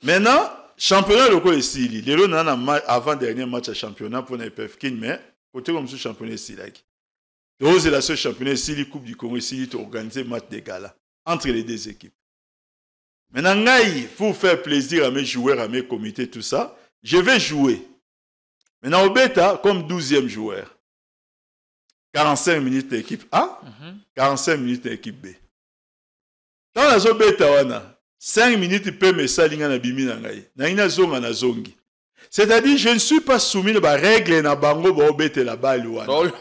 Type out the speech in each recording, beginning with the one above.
Maintenant, championnat local ici, les lots avant-dernier match à championnat pour les PFK, mais côté comme ce championnat ici, c'est la seule championnat ici, la Coupe du Congo ici, tu organises match de gala entre les deux équipes. Maintenant, pour faire plaisir à mes joueurs, à mes comités, tout ça, je vais jouer. Maintenant, au bêta, comme 12e joueur. 45 minutes d'équipe A, 45 minutes d'équipe B. Dans la zone bêta, 5 minutes, il peut me salinga na bimi na ngai. Na ina zonga na zongi. C'est-à-dire, je ne suis pas soumis à la règle na bango ba obete la balle wana.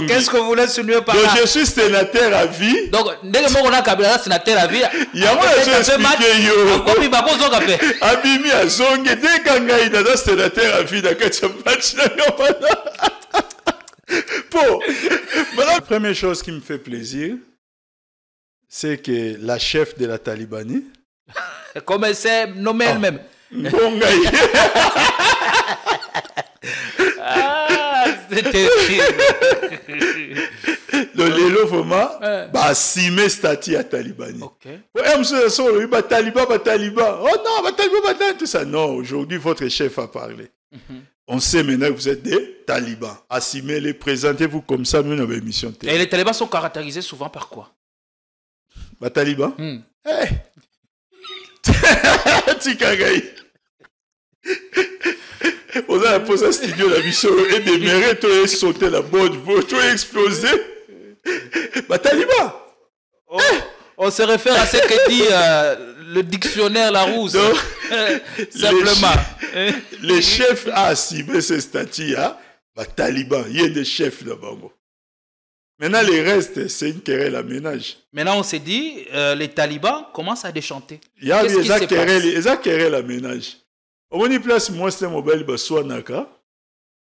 Qu'est-ce que vous voulez souligner par là? Donc, je suis sénateur à vie. Donc, dès que on a Kabila sénateur à vie, il y a moi je expliquer yo. Comme il va pas zonga fait. Abimi a zongi dès quand ngai na sénateur à vie na kacha match na ngwana. Bon, la première chose qui me fait plaisir, c'est que la chef de la Talibanie. Comment c'est nommé elle-même? Bon gars. C'est terrible. Le lélo vraiment, bah simé statut à Talibanie. Ok. Ouais, monsieur Solo, bah Taliban. Oh non, bah Taliban, tout ça. Non, aujourd'hui votre chef a parlé. On sait maintenant que vous êtes des talibans. Assumez-les, présentez-vous comme ça, nous, avons une mission. Et les talibans sont caractérisés souvent par quoi? Bah, talibans? Tikagaï. On a posé un studio, la mission, et des mérits, tu as sauté la bonne, tu as explosé. Bah, talibans. On se réfère à ce que dit le dictionnaire Larousse. Simplement. Les chefs a assumé ce statut, bah, talibans, il y a des chefs là-bas. Maintenant, les restes, c'est une querelle à ménage. Maintenant, on s'est dit, les talibans commencent à déchanter. Il y a des querelles à ménage. Au moins, place, moi, c'est mobile, soit naka.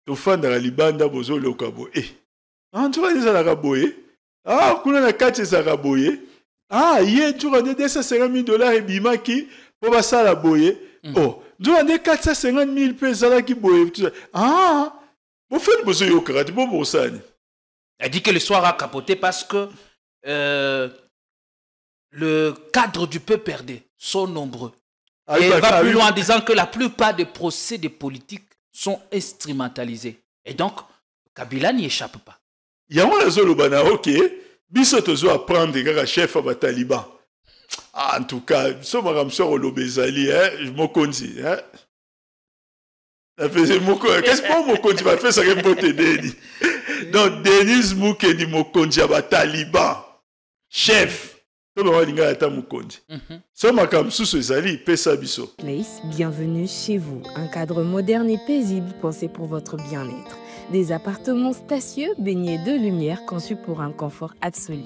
Tu fais dans la Libanda, bozo, le kabo. Tu vas dire ça, la raboye. Kuna na kati ça raboye. Hier, tu vas dire $250 000 et bimaki pour ça la boye. Oh, tu vas dire 450 000 pesos qui boye. Vous faites bozo yo karate, bon bon ça. Elle dit que le soir a capoté parce que le cadre du peuple perdé sont nombreux. Et elle va plus loin en disant que la plupart des procès des politiques sont instrumentalisés. Et donc, Kabila n'y échappe pas. Il y a un zolo bana, ok. Bisotozo à prendre des chefs à Taliban. En tout cas, ce que au Lobezali, je m'en conduis. Qu'est-ce que mon conduit va faire ça que pour t'aider? Donc, Denis Moukedi Mokondi à Taliban. Chef. Bienvenue chez vous. Un cadre moderne et paisible pensé pour votre bien-être. Des appartements spacieux baignés de lumière conçus pour un confort absolu.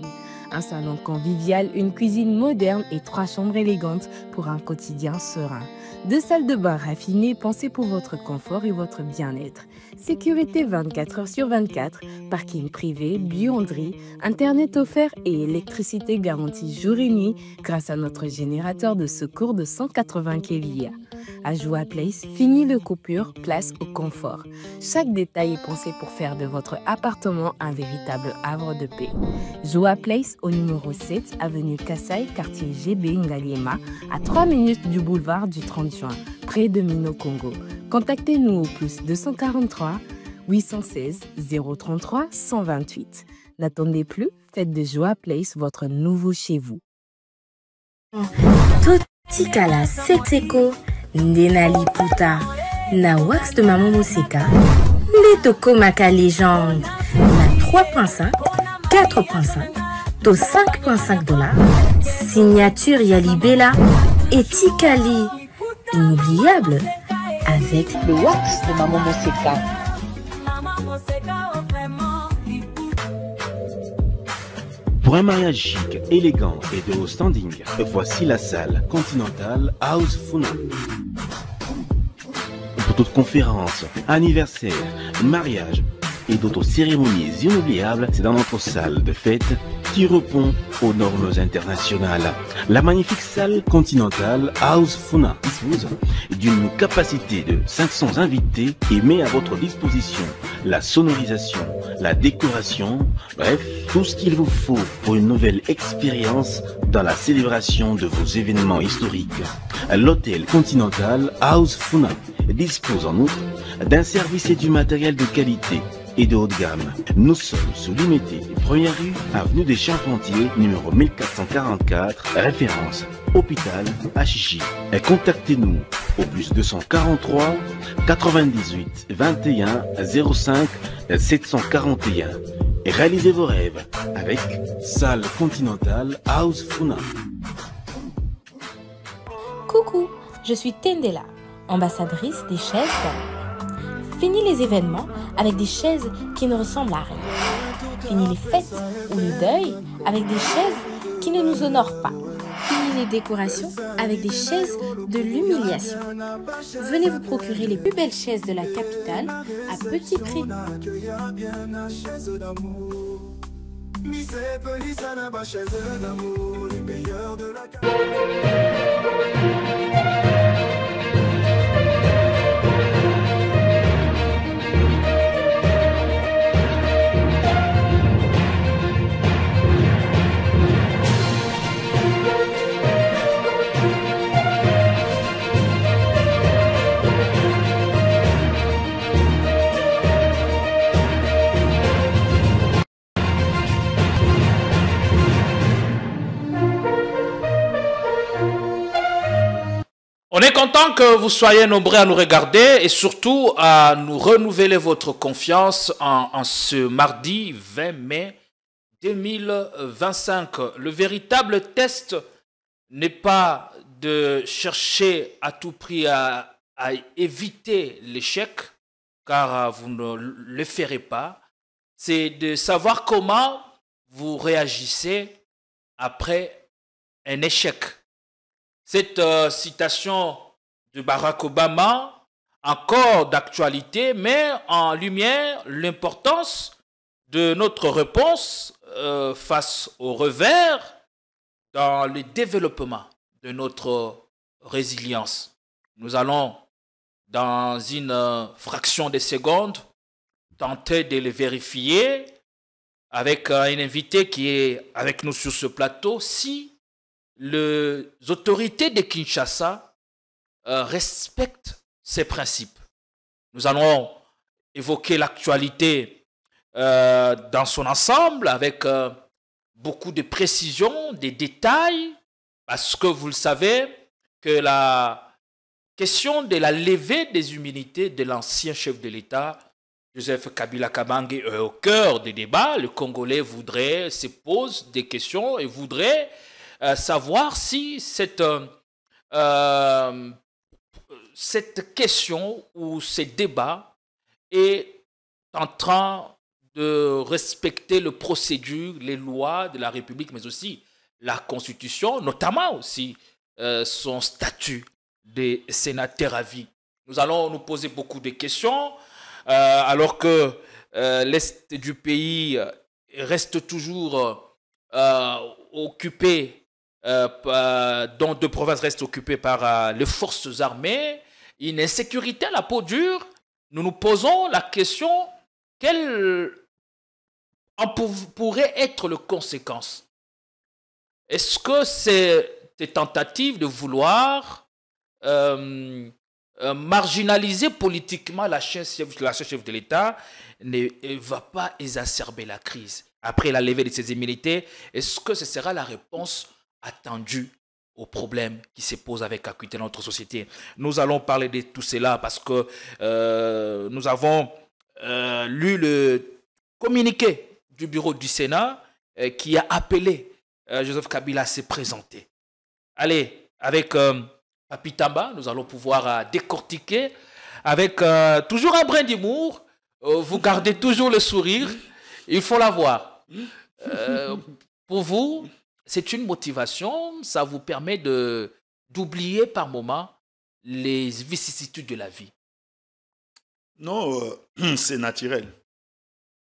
Un salon convivial, une cuisine moderne et 3 chambres élégantes pour un quotidien serein. 2 salles de bain raffinées pensées pour votre confort et votre bien-être. Sécurité 24 heures sur 24, parking privé, buanderie, internet offert et électricité garantie jour et nuit grâce à notre générateur de secours de 180 kVA. À Joua Place, fini le coupure, place au confort. Chaque détail est pensé pour faire de votre appartement un véritable havre de paix. Joua Place au numéro 7, avenue Kassai, quartier GB Ngaliema, à 3 minutes du boulevard du 30 juin, près de Mino Congo. Contactez-nous au plus 243 816 033 128. N'attendez plus, faites de Joua Place votre nouveau chez vous. Totikala Setseko Ndenali Puta Na wax de Maman Moseka Letoko Maka légende Na 3.5 4.5 To 5.5 $. Signature Yalibela et Tikali inoubliable avec le wax de Maman Moseka. Pour un mariage chic, élégant et de haut standing, voici la salle Continental House Funa. Pour toute conférence, anniversaire, mariage et d'autres cérémonies inoubliables, c'est dans notre salle de fête qui répond aux normes internationales. La magnifique salle Continental House Funa dispose d'une capacité de 500 invités et met à votre disposition la sonorisation, la décoration, bref, tout ce qu'il vous faut pour une nouvelle expérience dans la célébration de vos événements historiques. L'hôtel Continental House Funa dispose en outre d'un service et du matériel de qualité et de haut de gamme. Nous sommes sous Limité, première rue, avenue des Charpentiers, numéro 1444, référence hôpital Achichi. Contactez-nous au plus 243 98 21 05 741 et réalisez vos rêves avec Salle Continental House Funa. Coucou, je suis Tendela, ambassadrice des chaises d'or. Fini les événements avec des chaises qui ne ressemblent à rien. Fini les fêtes ou le deuil avec des chaises qui ne nous honorent pas. Fini les décorations avec des chaises de l'humiliation. Venez vous procurer les plus belles chaises de la capitale à petit prix. On est content que vous soyez nombreux à nous regarder et surtout à nous renouveler votre confiance en ce mardi 20 mai 2025. Le véritable test n'est pas de chercher à tout prix à éviter l'échec, car vous ne le ferez pas. C'est de savoir comment vous réagissez après un échec. Cette citation de Barack Obama, encore d'actualité, met en lumière l'importance de notre réponse face au revers dans le développement de notre résilience. Nous allons, dans une fraction de seconde, tenter de le vérifier avec un invité qui est avec nous sur ce plateau, si les autorités de Kinshasa respectent ces principes. Nous allons évoquer l'actualité dans son ensemble avec beaucoup de précisions, des détails, parce que vous le savez que la question de la levée des immunités de l'ancien chef de l'État, Joseph Kabila Kabange, est au cœur des débats. Le Congolais se pose des questions et voudrait savoir si cette question ou ces débats est en train de respecter les procédures, les lois de la République, mais aussi la Constitution, notamment aussi son statut de sénateur à vie. Nous allons nous poser beaucoup de questions, alors que l'Est du pays reste toujours occupé, dont deux provinces restent occupées par les forces armées, une insécurité à la peau dure. Nous nous posons la question, quelles pourraient être les conséquences? Est-ce que c'est des tentatives de vouloir marginaliser politiquement la chef de l'État ne va pas exacerber la crise? Après la levée de ces immunités, est-ce que ce sera la réponse attendue aux problèmes qui se posent avec acuité dans notre société? Nous allons parler de tout cela parce que nous avons lu le communiqué du bureau du Sénat qui a appelé Joseph Kabila à se présenter. Allez, avec Papi Tamba, nous allons pouvoir décortiquer avec toujours un brin d'humour. Vous gardez toujours le sourire, il faut l'avoir. Pour vous, c'est une motivation, ça vous permet d'oublier par moment les vicissitudes de la vie. Non, c'est naturel.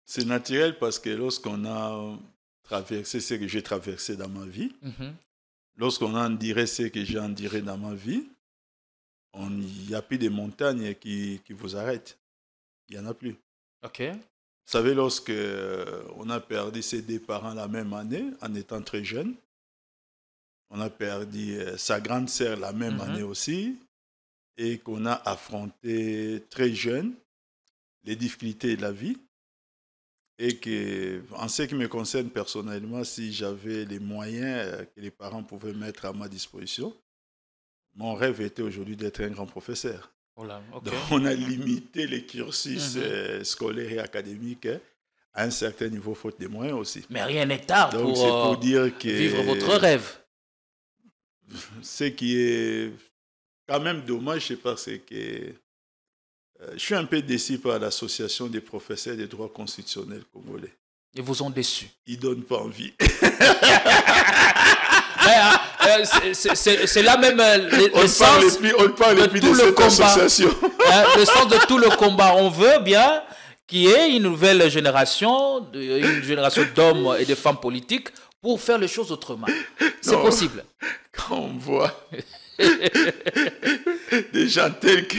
C'est naturel parce que lorsqu'on a traverser ce que j'ai traversé dans ma vie. Lorsqu'on en dirait ce que j'ai en dirait dans ma vie, il n'y a plus de montagnes qui vous arrêtent. Il n'y en a plus. Ok. Vous savez, lorsque on a perdu ses deux parents la même année, en étant très jeune, on a perdu sa grande sœur la même année aussi, et qu'on a affronté très jeune les difficultés de la vie, et que, en ce qui me concerne personnellement, si j'avais les moyens que les parents pouvaient mettre à ma disposition, mon rêve était aujourd'hui d'être un grand professeur. Voilà, okay. Donc, on a limité les cursus scolaires et académiques à un certain niveau, faute de moyens aussi. Mais rien n'est tard. Donc, c'est pour dire que vivre votre rêve. Ce qui est quand même dommage, c'est parce que je suis un peu déçu par l'association des professeurs des droits constitutionnels congolais. Ils vous ont déçu. Ils ne donnent pas envie. C'est là même on ne parle plus de cette association. Le sens de tout le combat. On veut bien qu'il y ait une nouvelle génération d'hommes et de femmes politiques pour faire les choses autrement. C'est possible. Quand on voit des gens tels que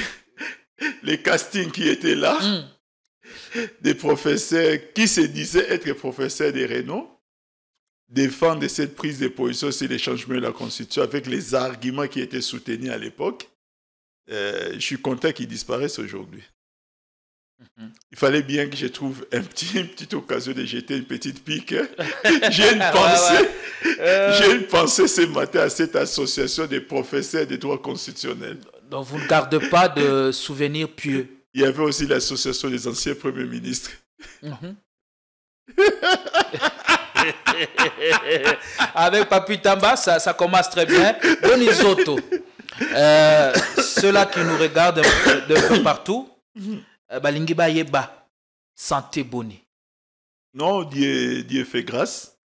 les castings qui étaient là, des professeurs qui se disaient être professeurs de renom, défendre cette prise de position sur les changements de la Constitution avec les arguments qui étaient soutenus à l'époque, je suis content qu'ils disparaissent aujourd'hui. Il fallait bien que je trouve une petite occasion de jeter une petite pique. J'ai une pensée ce matin à cette association des professeurs des droits constitutionnels. Donc vous ne gardez pas de souvenirs pieux. Il y avait aussi l'association des anciens premiers ministres. Avec Papi Tamba, ça commence très bien. Bonizoto. Ceux-là qui nous regardent de peu partout, Balingi Bayeba, santé boni. Non, Dieu fait grâce.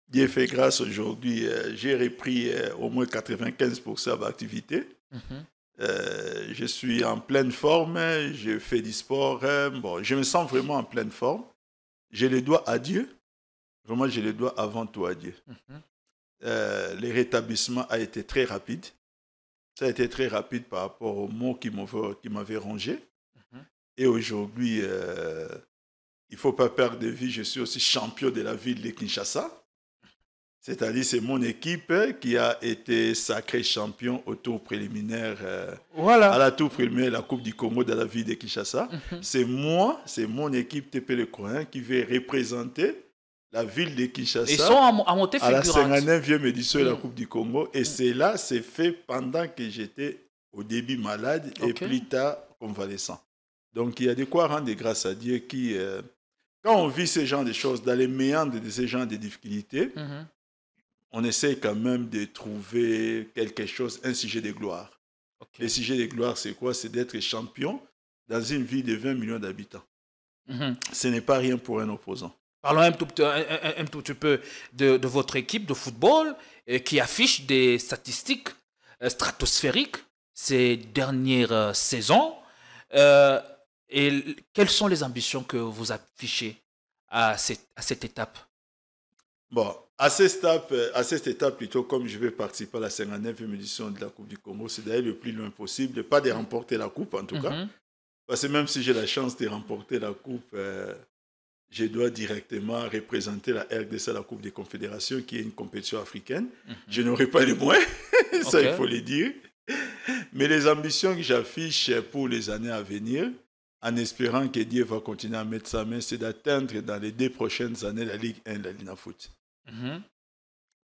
Dieu fait grâce aujourd'hui. J'ai repris au moins 95% de l'activité. Je suis en pleine forme. Je fais du sport. Bon, je me sens vraiment en pleine forme. Je le dois à Dieu. Vraiment, je le dois avant tout à Dieu. Le rétablissement a été très rapide. Ça a été très rapide par rapport aux mots qui m'avaient rongé. Et aujourd'hui, il ne faut pas perdre de vue, je suis aussi champion de la ville de Kinshasa. C'est-à-dire, c'est mon équipe qui a été sacré champion au tour préliminaire, à la tour préliminaire de la Coupe du Congo dans la ville de Kinshasa. C'est moi, c'est mon équipe TP Le Coin qui va représenter la ville de Kinshasa. Ils sont à monter figurante. À la 59e édition de la Coupe du Congo. Et cela s'est fait pendant que j'étais au début malade et plus tard convalescent. Donc, il y a de quoi rendre grâce à Dieu qui, quand on vit ce genre de choses, dans les méandres de ce genre de difficultés, on essaie quand même de trouver quelque chose, un sujet de gloire. Le sujet de gloire, c'est quoi? C'est d'être champion dans une ville de 20 millions d'habitants. Ce n'est pas rien pour un opposant. Parlons un tout petit peu de votre équipe de football qui affiche des statistiques stratosphériques ces dernières saisons. Et quelles sont les ambitions que vous affichez à cette étape? Bon, à cette étape, plutôt, comme je vais participer à la 59e édition de la Coupe du Congo, c'est d'aller le plus loin possible, pas de remporter la Coupe en tout cas. Parce que même si j'ai la chance de remporter la Coupe, je dois directement représenter la RDC à la Coupe des Confédérations, qui est une compétition africaine. Je n'aurai pas les moyens, ça il faut le dire. Mais les ambitions que j'affiche pour les années à venir, en espérant que Dieu va continuer à mettre sa main, c'est d'atteindre dans les 2 prochaines années la Ligue 1 de la Lina Foot.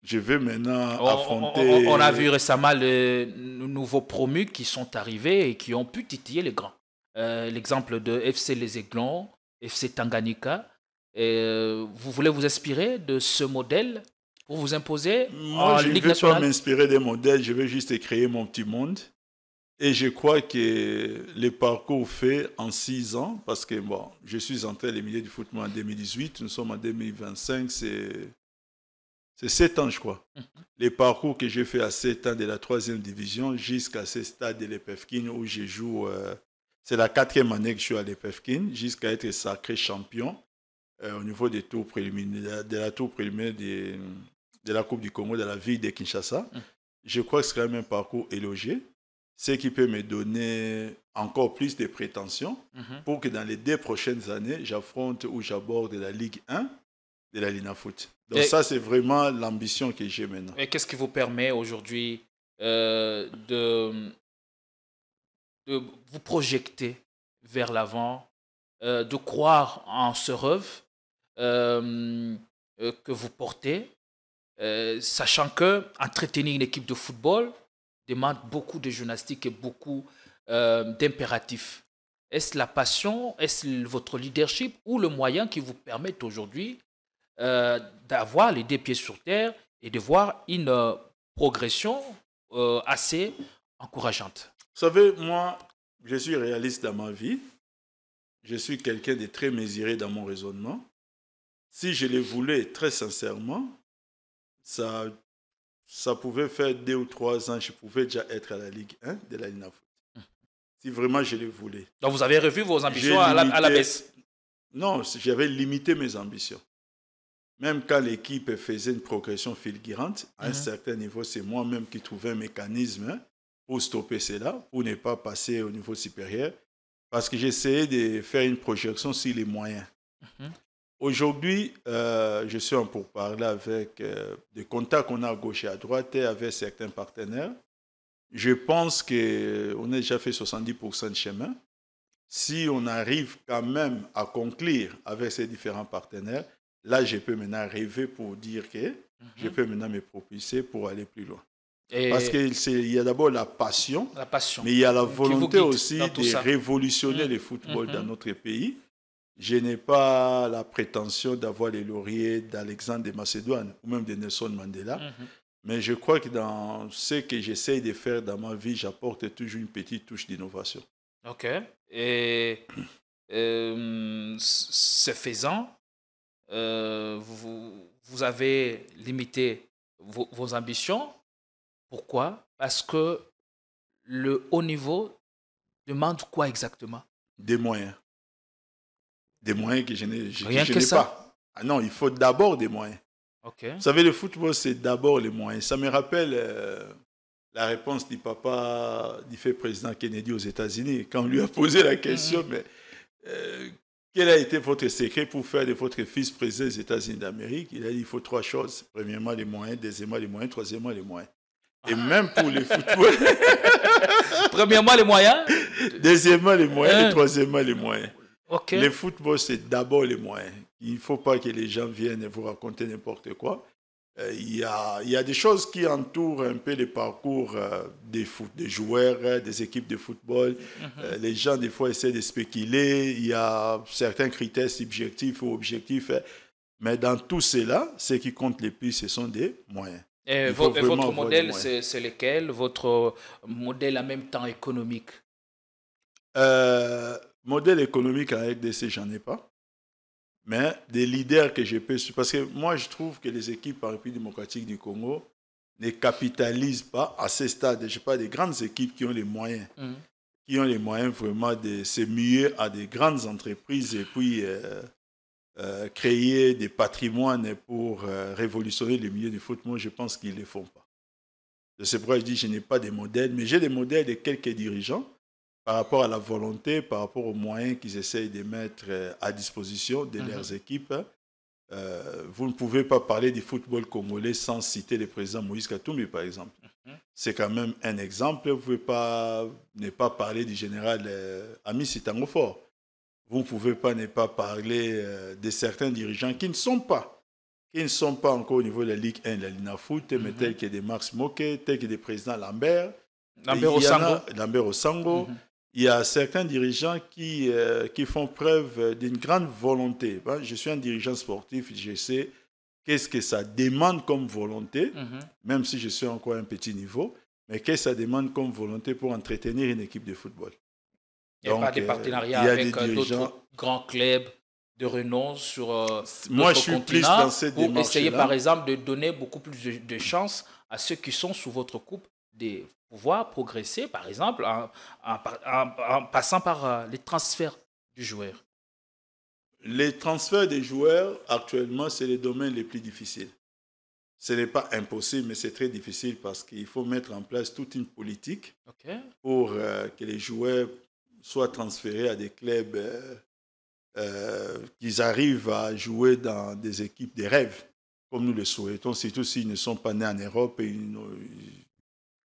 Je vais maintenant affronter... On a vu récemment les nouveaux promus qui sont arrivés et qui ont pu titiller les grands. L'exemple de FC Les Aiglons, FC Tanganyika. Vous voulez vous inspirer de ce modèle pour vous imposer en Ligue nationale? Moi, je ne vais pas m'inspirer des modèles, je vais juste créer mon petit monde. Et je crois que le parcours fait en 6 ans, parce que bon, je suis entré au milieu du football en 2018, nous sommes en 2025, c'est 7 ans, je crois. Les parcours que j'ai fait à 7 ans de la 3e division jusqu'à ce stade de l'EPFKIN où je joue, c'est la 4e année que je suis à l'EPFKIN, jusqu'à être sacré champion au niveau des tours préliminaires, de la tour préliminaire de la Coupe du Congo dans la ville de Kinshasa. Je crois que c'est quand même un parcours élogieux, ce qui peut me donner encore plus de prétentions pour que dans les 2 prochaines années, j'affronte ou j'aborde la Ligue 1 de la Linafoot. Donc ça, c'est vraiment l'ambition que j'ai maintenant. Et qu'est-ce qui vous permet aujourd'hui de vous projeter vers l'avant, de croire en ce rêve que vous portez, sachant que entretenir une équipe de football demande beaucoup de gymnastique et beaucoup d'impératifs. Est-ce la passion, est-ce votre leadership ou le moyen qui vous permet aujourd'hui d'avoir les 2 pieds sur terre et de voir une progression assez encourageante? Vous savez, moi, je suis réaliste dans ma vie. Je suis quelqu'un de très mesuré dans mon raisonnement. Si je le voulais très sincèrement, ça pouvait faire 2 ou 3 ans, je pouvais déjà être à la Ligue 1 de la Linafoot. Si vraiment je le voulais. Donc vous avez revu vos ambitions à la baisse? Non, j'avais limité mes ambitions. Même quand l'équipe faisait une progression fulgurante, à un certain niveau, c'est moi-même qui trouvais un mécanisme pour stopper cela, pour ne pas passer au niveau supérieur, parce que j'essayais de faire une projection sur les moyens. Aujourd'hui, je suis en pourparlers avec des contacts qu'on a à gauche et à droite et avec certains partenaires. Je pense qu'on a déjà fait 70% de chemin. Si on arrive quand même à conclure avec ces différents partenaires, là, je peux maintenant rêver pour dire que je peux maintenant me propulser pour aller plus loin. Parce qu'il y a d'abord la passion, mais il y a la volonté aussi de révolutionner le football dans notre pays. Je n'ai pas la prétention d'avoir les lauriers d'Alexandre de Macédoine ou même de Nelson Mandela, mais je crois que dans ce que j'essaie de faire dans ma vie, j'apporte toujours une petite touche d'innovation. Ok. Et ce faisant, vous avez limité vos ambitions. Pourquoi? Parce que le haut niveau demande quoi exactement? Des moyens. Des moyens que je Rien que n'ai ça? pas. Ah non, il faut d'abord des moyens. Okay. Vous savez, le football, c'est d'abord les moyens. Ça me rappelle la réponse du papa du fait président Kennedy aux États-Unis, quand on lui a posé la question, mais quel a été votre secret pour faire de votre fils président des États-Unis d'Amérique? Il a dit il faut 3 choses. Premièrement, les moyens. Deuxièmement, les moyens. Troisièmement, les moyens. Et même pour les football. Premièrement, les moyens. Deuxièmement, les moyens. Et troisièmement, les moyens. Okay. Le football, c'est d'abord les moyens. Il ne faut pas que les gens viennent vous raconter n'importe quoi. Il y a des choses qui entourent un peu le parcours des joueurs, des équipes de football. Les gens, des fois, essaient de spéculer. Il y a certains critères subjectifs ou objectifs. Mais dans tout cela, ce qui compte le plus, ce sont des moyens. Et votre modèle, c'est lequel? Votre modèle en même temps économique? Modèle économique en RDC, j'en ai pas. Mais des leaders que je peux... Parce que moi, je trouve que les équipes en République démocratique du Congo ne capitalisent pas à ce stade. Je ne sais pas, des grandes équipes qui ont les moyens. Qui ont les moyens vraiment de se muer à des grandes entreprises et puis créer des patrimoines pour révolutionner le milieu du foot. Moi, je pense qu'ils ne le font pas. C'est pourquoi je dis que je n'ai pas de modèles, mais j'ai des modèles de quelques dirigeants par rapport à la volonté, par rapport aux moyens qu'ils essayent de mettre à disposition de leurs équipes. Vous ne pouvez pas parler du football congolais sans citer le président Moïse Katumbi, par exemple. C'est quand même un exemple. Vous ne pouvez ne pas parler du général Amis Tangofor. Vous ne pouvez pas ne pas parler de certains dirigeants qui ne sont pas encore au niveau de la Ligue 1 de la Linafoot, mais tels que des Max Moké, tels que des présidents Lambert Osango. Il y a certains dirigeants qui font preuve d'une grande volonté. Je suis un dirigeant sportif, je sais qu'est-ce que ça demande comme volonté, même si je suis encore à un petit niveau, mais qu'est-ce que ça demande comme volonté pour entretenir une équipe de football. Il n'y a pas de partenariat avec d'autres grands clubs de renom sur moi, je suis continent plus dans cette démarche-là. Pour essayer, par exemple, de donner beaucoup plus de chances à ceux qui sont sous votre coupe de pouvoir progresser, par exemple, en passant par les transferts du joueur. les transferts des joueurs, actuellement, c'est les domaines les plus difficiles. Ce n'est pas impossible, mais c'est très difficile parce qu'il faut mettre en place toute une politique pour que les joueurs soient transférés à des clubs, qu'ils arrivent à jouer dans des équipes de rêve, comme nous le souhaitons, surtout s'ils ne sont pas nés en Europe et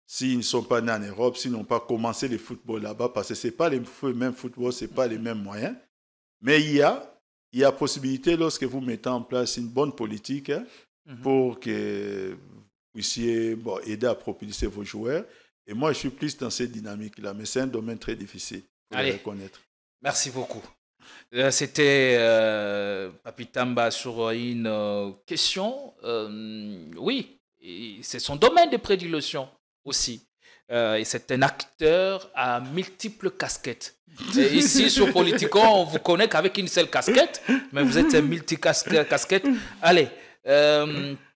s'ils ne sont pas nés en Europe, s'ils n'ont pas commencé le football là-bas, parce que ce n'est pas le même football, ce n'est pas les mêmes moyens. Mais il y a possibilité, lorsque vous mettez en place une bonne politique, pour que vous puissiez aider à propulser vos joueurs. Et moi, je suis plus dans cette dynamique-là, mais c'est un domaine très difficile, il faut le reconnaître. Merci beaucoup. C'était Papi Tamba sur une question. Oui, c'est son domaine de prédilection aussi. Et c'est un acteur à multiples casquettes. Et ici, sur Politico, on vous connaît qu'avec une seule casquette, mais vous êtes un multicasquette. Allez,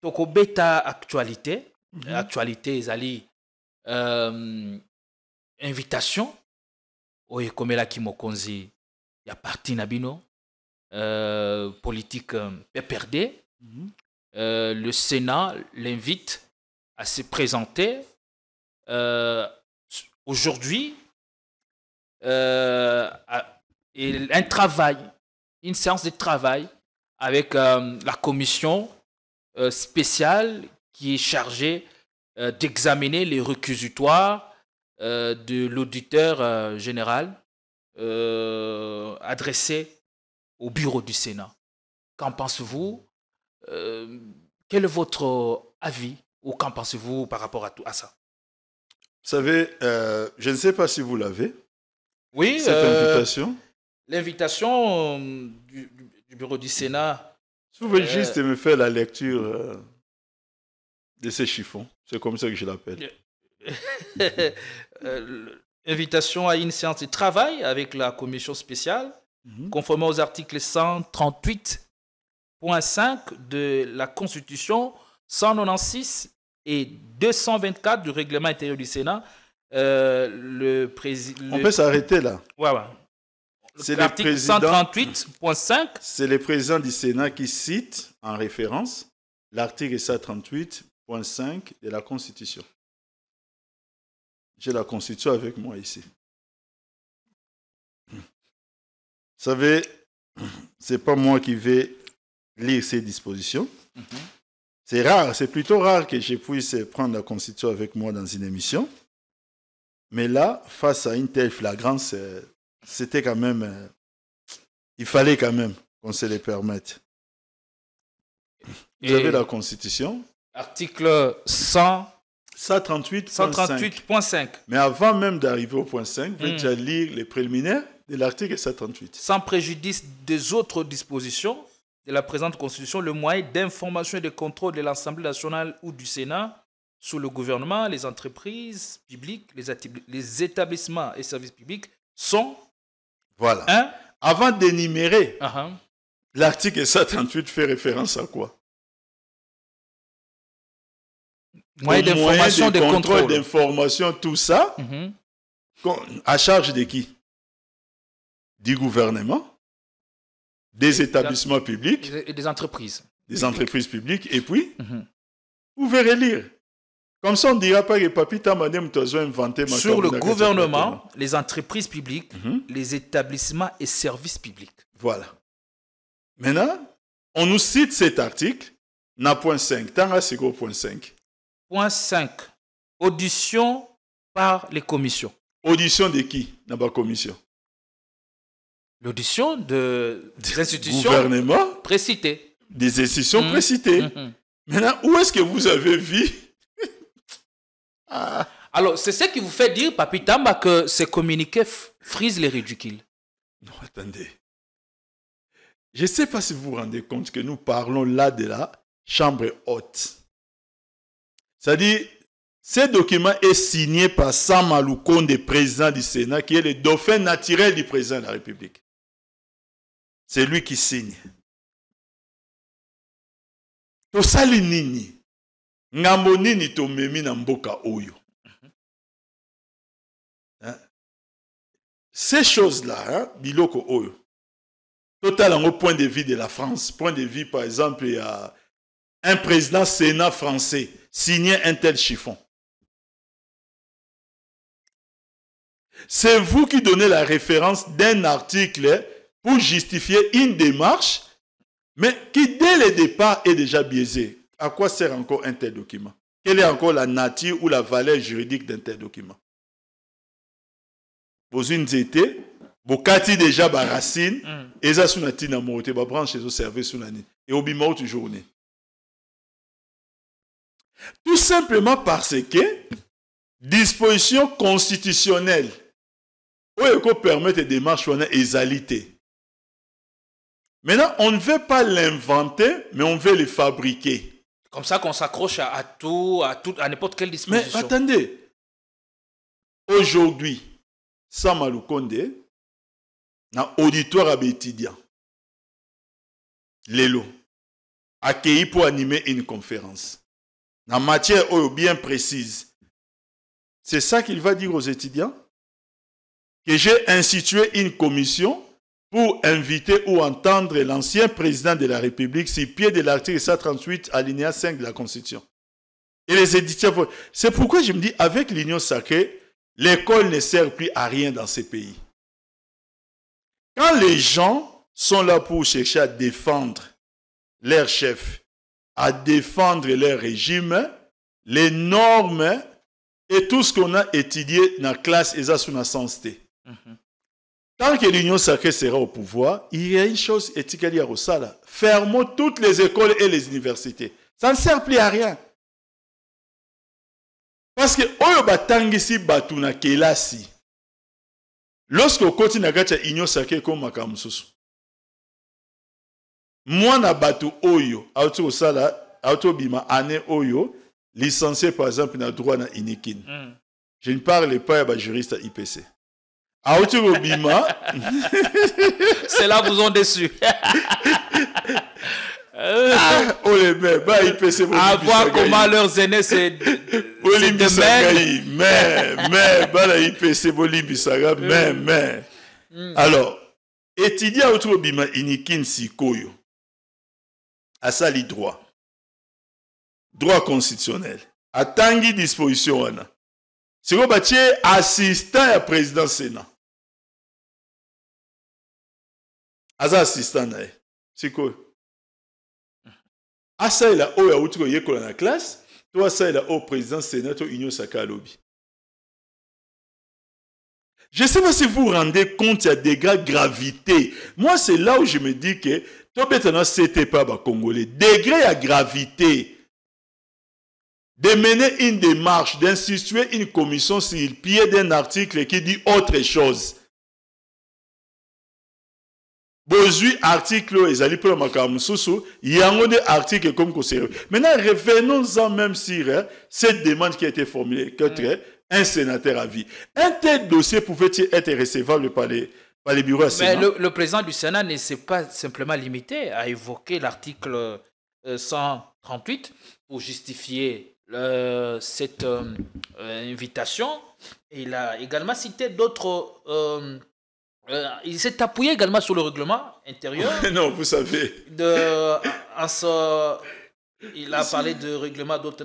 Toko Beta actualité. Actualité, Zali. Invitation. Oye, comme la Kimokonzi, il y a parti Nabino. Politique PPRD. Le Sénat l'invite à se présenter. Aujourd'hui, un travail, une séance de travail avec la commission spéciale qui est chargée d'examiner les réquisitoires de l'auditeur général adressé au bureau du Sénat. Qu'en pensez-vous? Quel est votre avis ou qu'en pensez-vous par rapport à ça? Vous savez, je ne sais pas si vous l'avez. Oui, cette invitation. L'invitation du bureau du Sénat. Si vous pouvez juste me faire la lecture de ces chiffons, c'est comme ça que je l'appelle. Invitation à une séance de travail avec la commission spéciale, conformément aux articles 138.5 de la Constitution, 196 et 224 du règlement intérieur du Sénat. On peut s'arrêter là. Ouais. C'est l'article 138.5. C'est le président du Sénat qui cite en référence l'article 138.5 de la Constitution. J'ai la Constitution avec moi ici. Vous savez, ce n'est pas moi qui vais lire ces dispositions. C'est rare, c'est plutôt rare que je puisse prendre la Constitution avec moi dans une émission. Mais là, face à une telle flagrance, c'était quand même... il fallait quand même qu'on se les permette. Vous avez la Constitution. Article 138.5. Mais avant même d'arriver au point 5, vous pouvez déjà lire les préliminaires de l'article 138. Sans préjudice des autres dispositions de la présente Constitution, le moyen d'information et de contrôle de l'Assemblée nationale ou du Sénat sous le gouvernement, les entreprises publiques, les établissements et services publics sont... Voilà. Avant d'énumérer, l'article 138 fait référence à quoi? Moyen d'information, de contrôle. D'information, tout ça, à charge de qui? Du gouvernement, des établissements publics et des entreprises. Des entreprises publiques. Et puis, vous verrez lire. Comme ça, on ne dira pas que Papi Tamba a inventé... Sur le gouvernement, les entreprises publiques, les établissements et services publics. Voilà. Maintenant, on nous cite cet article, na point 5. Tant c'est quoi point 5? Point 5. Audition par les commissions. Audition de qui dans la commission? L'audition des institutions gouvernement précitées. Des institutions précitées. Maintenant, où est-ce que vous avez vu? Alors, c'est ce qui vous fait dire, Papi Tamba, que ces communiqués frisent les ridicules. Non, attendez. Je ne sais pas si vous vous rendez compte que nous parlons là de la chambre haute. C'est-à-dire, ce document est signé par Sam Maloukonde, président du Sénat, qui est le dauphin naturel du président de la République. C'est lui qui signe. Tosali nini, ngambo nini tomemi na mboka oyo. Ces choses-là, biloko oyo, Total, au point de vue de la France, point de vue, par exemple, il y a un président Sénat français signé un tel chiffon. C'est vous qui donnez la référence d'un article pour justifier une démarche, mais qui, dès le départ, est déjà biaisée. À quoi sert encore un tel document? Quelle est encore la nature ou la valeur juridique d'un tel document? Vous une été, vous kati déjà baracine, et ça sous tina mote, ba branche au service sous l'année, et au bimao toujours. Tout simplement parce que disposition constitutionnelle où permet des démarches égalité. Maintenant, on ne veut pas l'inventer, mais on veut le fabriquer. Comme ça qu'on s'accroche à tout, à n'importe quelle disposition. Mais attendez, aujourd'hui, Samalou Konde, dans l'auditoire à étudiant, Lélo, accueilli pour animer une conférence. Dans matière bien précise. C'est ça qu'il va dire aux étudiants? Que j'ai institué une commission pour inviter ou entendre l'ancien président de la République sur pied de l'article 138 alinéa 5 de la Constitution. Et les éditeurs, c'est pourquoi je me dis, avec l'union sacrée, l'école ne sert plus à rien dans ces pays. Quand les gens sont là pour chercher à défendre leur chef, à défendre leur régime, les normes et tout ce qu'on a étudié dans la classe et ça sous la sensité. Tant que l'union sacrée sera au pouvoir, il y a une chose éthique à dire au Sala. Fermons toutes les écoles et les universités. Ça ne sert plus à rien. Parce que oyo batangisi batuna kelasi. Lorsque au continue à l'union sacrée comme makamususu. Moi na batu oyo auto Sala auto bima ane oyo licencié par exemple na droit na inikin. Je ne parle pas à juriste à IPC. C'est là vous ont déçu. Oh les mecs, bah IPC. À voir comment leurs aînés c'est de mais bah la IPC Bolivie Saga mais. Alors, étudier autour bima inikin sikoyo. À ça li droit constitutionnel. À tangi disposition wana. C'est quoi bâtir assistant à président Sénat. Aza assistant na c'est quoi? Asa il a au outre yeko na classe, toi ça il a au président Sénat to union sacrée lobby. Je ne sais pas si vous vous rendez compte, il y a des gravité. Moi c'est là où je me dis que toi maintenant c'était pas ba congolais. Degré à gravité. De mener une démarche, d'instituer une commission sur le pied d'un article qui dit autre chose. Bozui article ezali pour makamususu, il y a un article comme conseiller. Maintenant revenons-en même sur cette demande qui a été formulée contre un sénateur à vie. Un tel dossier pouvait-il être recevable par les bureaux à Sénat? Mais le président du Sénat ne s'est pas simplement limité à évoquer l'article 138 pour justifier cette invitation. Il a également cité d'autres... il s'est appuyé également sur le règlement intérieur. Non, vous savez. Il a parlé de règlement d'autres...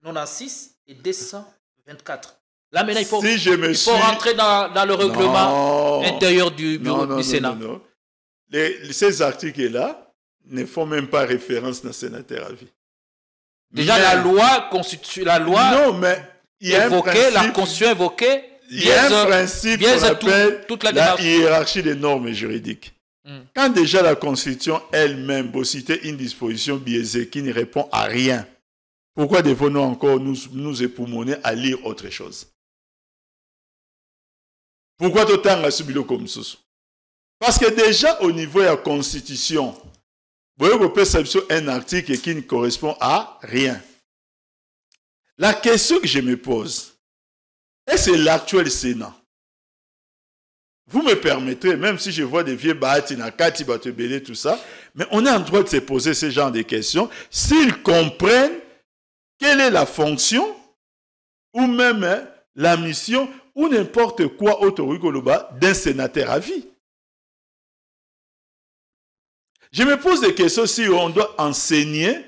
96 et 224. Là, maintenant, il faut rentrer dans le règlement intérieur du Sénat. Non. Ces articles-là ne font même pas référence dans le sénateur à vie. Déjà, la loi constitue la loi. Non, mais il y a évoqué, un principe, la Constitution évoquée. Il y a un principe qu'on appelle toute la hiérarchie des normes juridiques. Quand déjà la Constitution elle-même vous citer une disposition biaisée qui ne répond à rien, pourquoi devons-nous encore nous époumoner à lire autre chose? Pourquoi autant à subir comme ça? Parce que déjà au niveau de la Constitution, vous pouvez savoir un article qui ne correspond à rien. La question que je me pose, est-ce que l'actuel Sénat, vous me permettrez, même si je vois des vieux Bahatina, Kati, Batebele, tout ça, mais on est en droit de se poser ce genre de questions, s'ils comprennent quelle est la fonction, ou même la mission, ou n'importe quoi autre d'un sénateur à vie. Je me pose des questions si on doit enseigner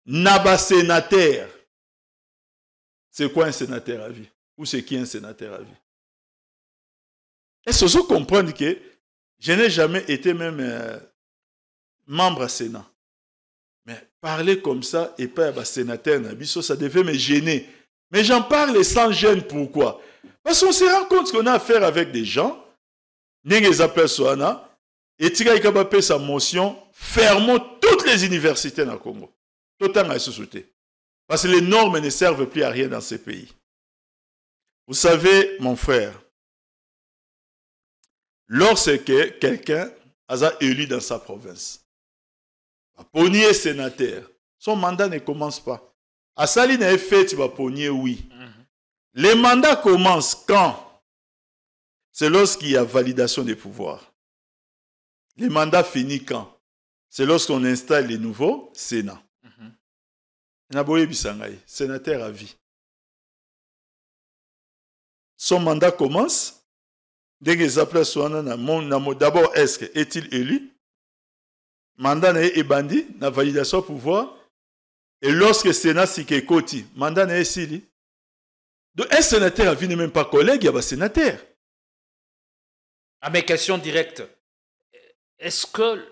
Naba sénateur. C'est quoi un sénateur à vie? Ou c'est qui un sénateur à vie? Est-ce que vous comprenez que je n'ai jamais été même membre à Sénat? Mais parler comme ça et pas à sénateur, ça devait me gêner. Mais j'en parle sans gêne. Pourquoi? Parce qu'on se rend compte qu'on a affaire avec des gens, et Tika sa motion, fermons toutes les universités dans le Congo. Totalement à société. Parce que les normes ne servent plus à rien dans ces pays. Vous savez, mon frère, lorsque quelqu'un a élu dans sa province, Pognier sénateur, son mandat ne commence pas. À Saline est fait, tu vas Pognier, oui. Les mandats commencent quand? C'est lorsqu'il y a validation des pouvoirs. Les mandats finissent quand? C'est lorsqu'on installe les nouveaux sénats. Naboye Bisangay, sénateur à vie. Son mandat commence. Dès que d'abord, est-il élu? Mandat n'est bandi, na validation pouvoir. Et lorsque le Sénat s'y koti, mandat n'est sili. Donc un sénateur à vie n'est même pas collègue, il y a un sénateur. À mes questions directes, est-ce que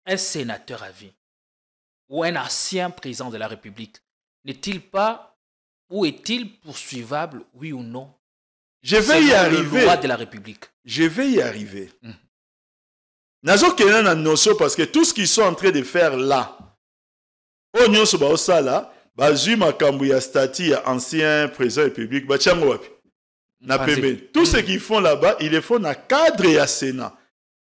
un sénateur à vie ou un ancien président de la République n'est-il pas ou est-il poursuivable, oui ou non? Je vais y arriver. Le loi de la République. Je vais y arriver. Nazo Kenan a notion parce que tout ce qu'ils sont en train de faire là, au Nyon Sobaosa là, Bazu Makambouya Stati, ancien président de la République, Bachango Wapi. Tout ce qu'ils font là-bas, ils le font dans le cadre et à Sénat.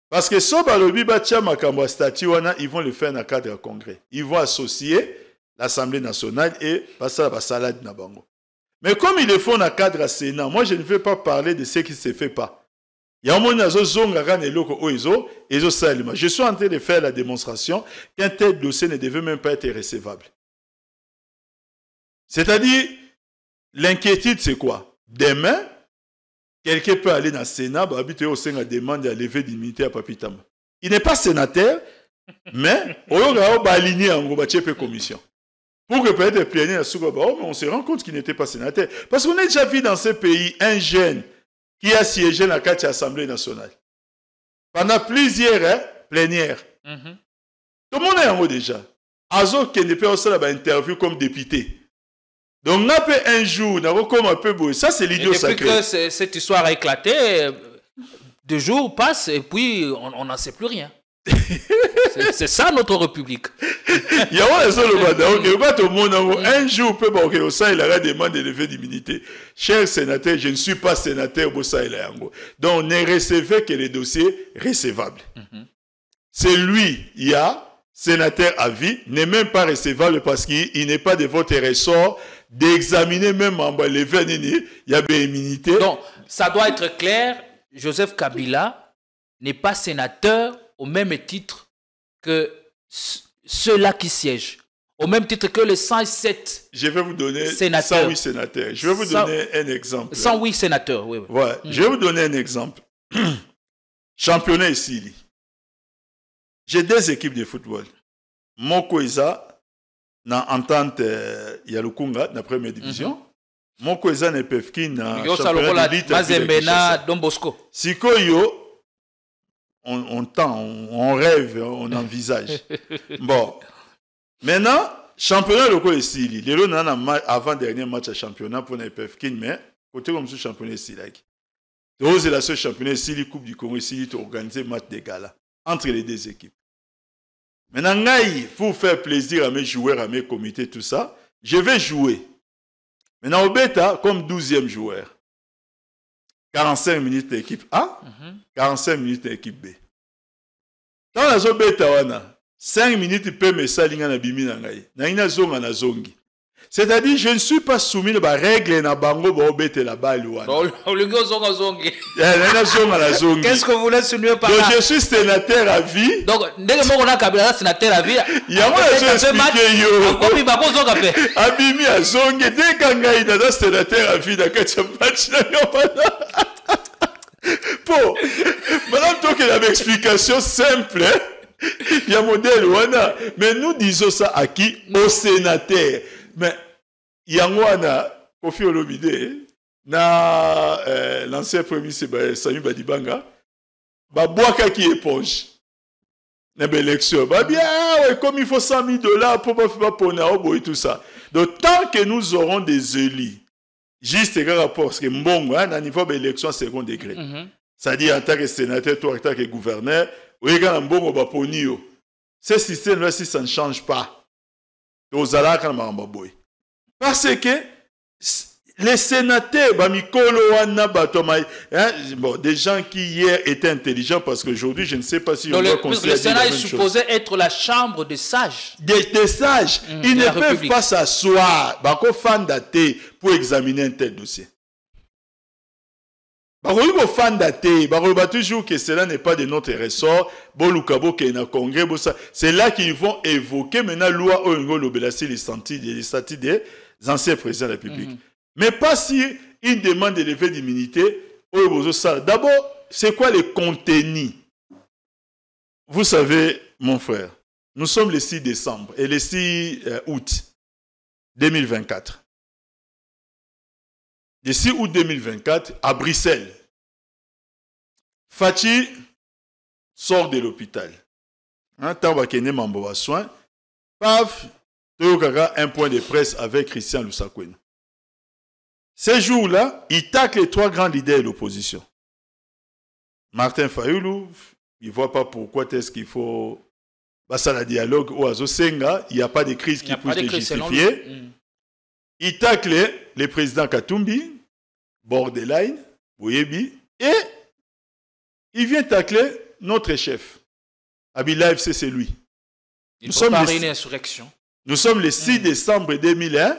Parce que Sobalobi Bacham Makambouya Stati, ils vont le faire dans le cadre du Congrès. Ils vont associer l'Assemblée nationale et passer à la salade Nabango. Mais comme ils le font dans le cadre à Sénat, moi je ne veux pas parler de ce qui ne se fait pas. Je suis en train de faire la démonstration qu'un tel dossier ne devait même pas être recevable. C'est-à-dire, l'inquiétude c'est quoi? Demain, quelqu'un peut aller dans le Sénat, habiter au Sénat, demander à lever d'immunité à Papitama. Il n'est pas sénateur, mais on va aligner en commission. Pour que peut-être plénier à Sougaba, mais on se rend compte qu'il n'était pas sénateur. Parce qu'on a déjà vu dans ce pays un jeune qui a siégé dans l'Assemblée nationale. Pendant plusieurs plénières. Tout le monde est en haut déjà. Azo qui ne peut pas faire une interview comme député. Donc, on a fait un jour, on a comme un peu beau. Ça, c'est l'idiot sacré. Depuis que cette histoire a éclaté, 2 jours passent et puis on n'en sait plus rien. C'est ça notre République. Il y a un jour, au sein, il a demandé de lever d'immunité. Cher sénateur, je ne suis pas sénateur. Donc, on ne recevait que les dossiers recevables. C'est lui, il y a sénateur à vie, n'est même pas recevable parce qu'il n'est pas de votre ressort d'examiner même en bas les il y a bien immunité. Donc, ça doit être clair, Joseph Kabila n'est pas sénateur au même titre que ceux-là qui siègent. Au même titre que les 107 je vais vous donner sénateurs. 108 sénateurs. Je vais vous donner un exemple. 108 sénateurs, oui. Ouais, je vais vous donner un exemple. Championnat ici. J'ai 2 équipes de football. Moko Eza, dans entente Yalukunga, dans la première division. Moko Eza ne peuvent qu'un championnat d'élite. Mazembena, Don Bosco. Sikoyo, on tend, on rêve, on envisage. Bon. Maintenant, championnat local ici. Les lots avant-dernier match à championnat pour les PFK, mais côté comme ce championnat ici. C'est la seule championnat ici, la Coupe du Congo ici, qui organise match de gala entre les 2 équipes. Maintenant, pour faire plaisir à mes joueurs, à mes comités, tout ça, je vais jouer. Maintenant, au bêta, comme 12e joueur. 45 minutes l'équipe A, 45 minutes l'équipe B. Dans la zone bêta, 5 minutes peut me salinga na bimi na ngai. Na ina zonga na zongi. C'est-à-dire, je ne suis pas soumis à la règle na bango ba obete la balle wana. Qu'est-ce que vous voulez souligner par là? Donc, je suis sénateur à vie. Donc, dès que on a Kabila sénateur à vie, il y a moi je expliquer yo. Comme il va pas zonga fait. Abimi a zongi dès quand ngai na sénateur à vie dans quatre match na ngapana. Bon, maintenant, donc, il y a une explication simple. Il y a modèle, wana. Mais nous disons ça à qui? Au sénateur. Mais il y a wana, Kofi Olomide, l'ancien premier ministre Sami Badibanga, Boaka qui éponge. N'a pas élection. Bien, ouais, comme il faut $100,000 pour pas faire et tout ça. Donc, tant que nous aurons des élus, juste un rapport, parce que bon, à un niveau d'élection second degré. C'est-à-dire, en tant que sénateur, toi, en tant que gouverneur, oui, quand on bon, on va ce système-là, si ça ne change pas, aux alarmes, quand on va parce que les sénateurs, des gens qui hier étaient intelligents, parce qu'aujourd'hui, je ne sais pas si on doit considérer le Sénat est supposé être la chambre des sages. Des sages. Ils ne peuvent pas s'asseoir pour examiner un tel dossier. Toujours que cela n'est pas de notre ressort. C'est là qu'ils vont évoquer maintenant la loi les statuts des anciens présidents de la République. Mais pas si ils demandent de lever d'immunité. D'abord, c'est quoi le contenu? Vous savez, mon frère, nous sommes le 6 décembre et le 6 août 2024. Le 6 août 2024, à Bruxelles, Fachi sort de l'hôpital. Soin. Paf, un point de presse avec Christian Lusakwen. Ces jours-là, il tacle les trois grands leaders de l'opposition. Martin Fayoulou, il ne voit pas pourquoi est-ce qu'il faut passer la dialogue au Azosenga. Il n'y a pas de crise qui puisse les justifier. Il tacle le président Katumbi, Borderline, Boyebi, et il vient tacler notre chef. Abilaïf, c'est lui. Il faut préparer une insurrection. Nous sommes le 6 décembre 2001,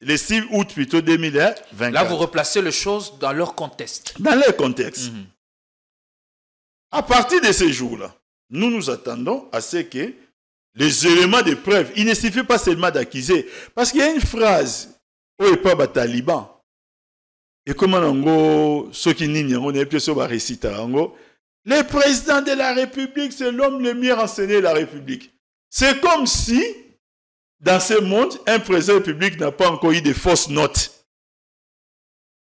le 6 août plutôt 2024. Là, vous replacez les choses dans leur contexte. Dans leur contexte. À partir de ces jours-là, nous nous attendons à ce que les éléments de preuve, il ne suffit pas seulement d'accuser. Parce qu'il y a une phrase, où il pas taliban. Et comment on ceux qui n'y on est plus réciter le président de la République, c'est l'homme le mieux renseigné de la République. C'est comme si, dans ce monde, un président de la République n'a pas encore eu de fausses notes.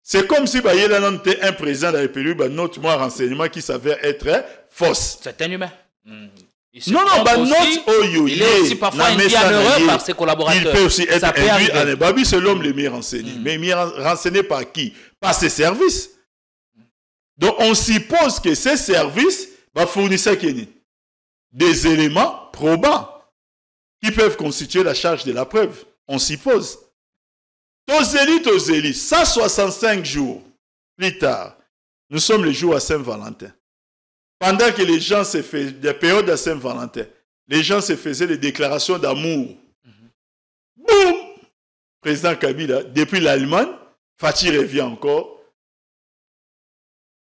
C'est comme si il y a un président de la République, note moins renseignement qui s'avère être fausse. C'est un humain. Non, il est aussi parfois induit en erreur par ses collaborateurs. Il peut aussi être induit en erreur. C'est l'homme le mieux renseigné. Mais mieux renseigné par qui? Par ses services. Donc on suppose que ces services fournissent des éléments probants qui peuvent constituer la charge de la preuve. On suppose. Tozeli, 165 jours plus tard, nous sommes le jour à Saint-Valentin. Pendant que les gens se faisaient, des périodes à Saint-Valentin, les gens se faisaient des déclarations d'amour. Boum! Président Kabila, depuis l'Allemagne, Fachi revient encore.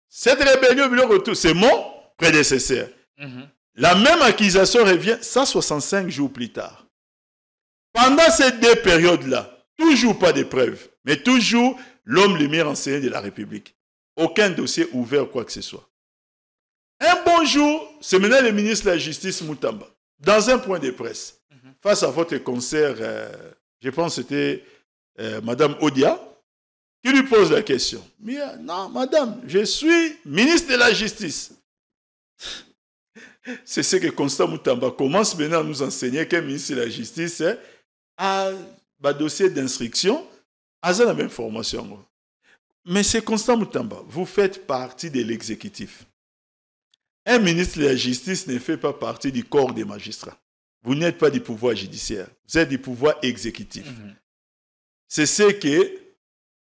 Cette rébellion, c'est mon prédécesseur. La même accusation revient 165 jours plus tard. Pendant ces deux périodes-là, toujours pas de preuves, mais toujours l'homme le mieux renseigné de la République. Aucun dossier ouvert ou quoi que ce soit. Un bon jour, c'est maintenant le ministre de la Justice Moutamba, dans un point de presse, face à votre concert, je pense que c'était Madame Odia, qui lui pose la question. Mais non, madame, je suis ministre de la Justice. C'est ce que Constant Moutamba commence maintenant à nous enseigner qu'un ministre de la Justice a un dossier d'instruction, a la même formation. Mais c'est Constant Moutamba, vous faites partie de l'exécutif. Un ministre de la Justice ne fait pas partie du corps des magistrats. Vous n'êtes pas du pouvoir judiciaire, vous êtes du pouvoir exécutif. C'est ce que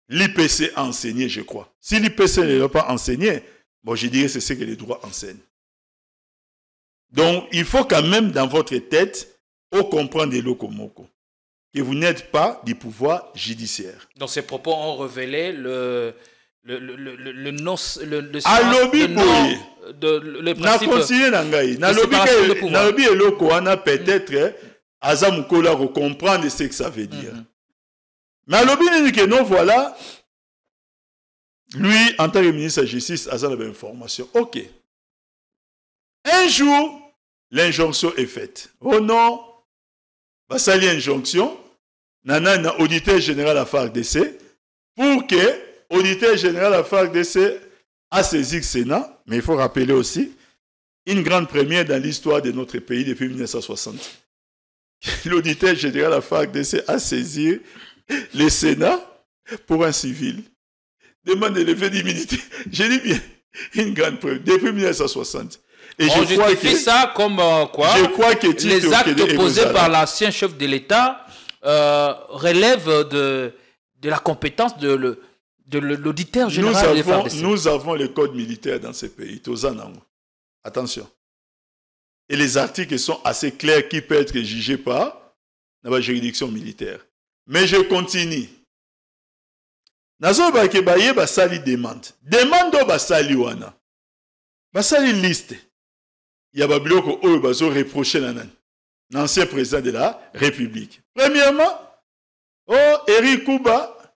l'IPC a enseigné, je crois. Si l'IPC ne l'a pas enseigné, bon, je dirais que c'est ce que les droits enseignent. Donc, il faut quand même dans votre tête, comprendre des lokomoko, que vous n'êtes pas du pouvoir judiciaire. Donc, ces propos ont révélé le peut-être Azamukola comprendre ce que ça veut dire. Mais Alobi dit que non, voilà, lui, en tant que ministre de la Justice, a la même information. Ok. Un jour, l'injonction est faite. Oh non, ça l'injonction, nana na auditeur général à FARDC, pour que auditeur général à FARDC a saisi le Sénat, mais il faut rappeler aussi, une grande première dans l'histoire de notre pays depuis 1960. L'auditeur général à FARDC a saisi le Sénat pour un civil. Demande de lever d'immunité. J'ai dit bien, une grande preuve, depuis 1960. Et on justifie ça comme quoi je crois que les actes posés par l'ancien chef de l'État relèvent de la compétence de l'auditeur général de FARDC. Nous avons le code militaire dans ce pays. Attention. Et les articles sont assez clairs qui peuvent être jugés par la juridiction militaire. Mais je continue. Nazo bakebaye basali demande. Demande basali wana. Basali liste. Il y a babiloko oyo bazo reprocher l'ancien président de la République. Premièrement, Eric Kouba,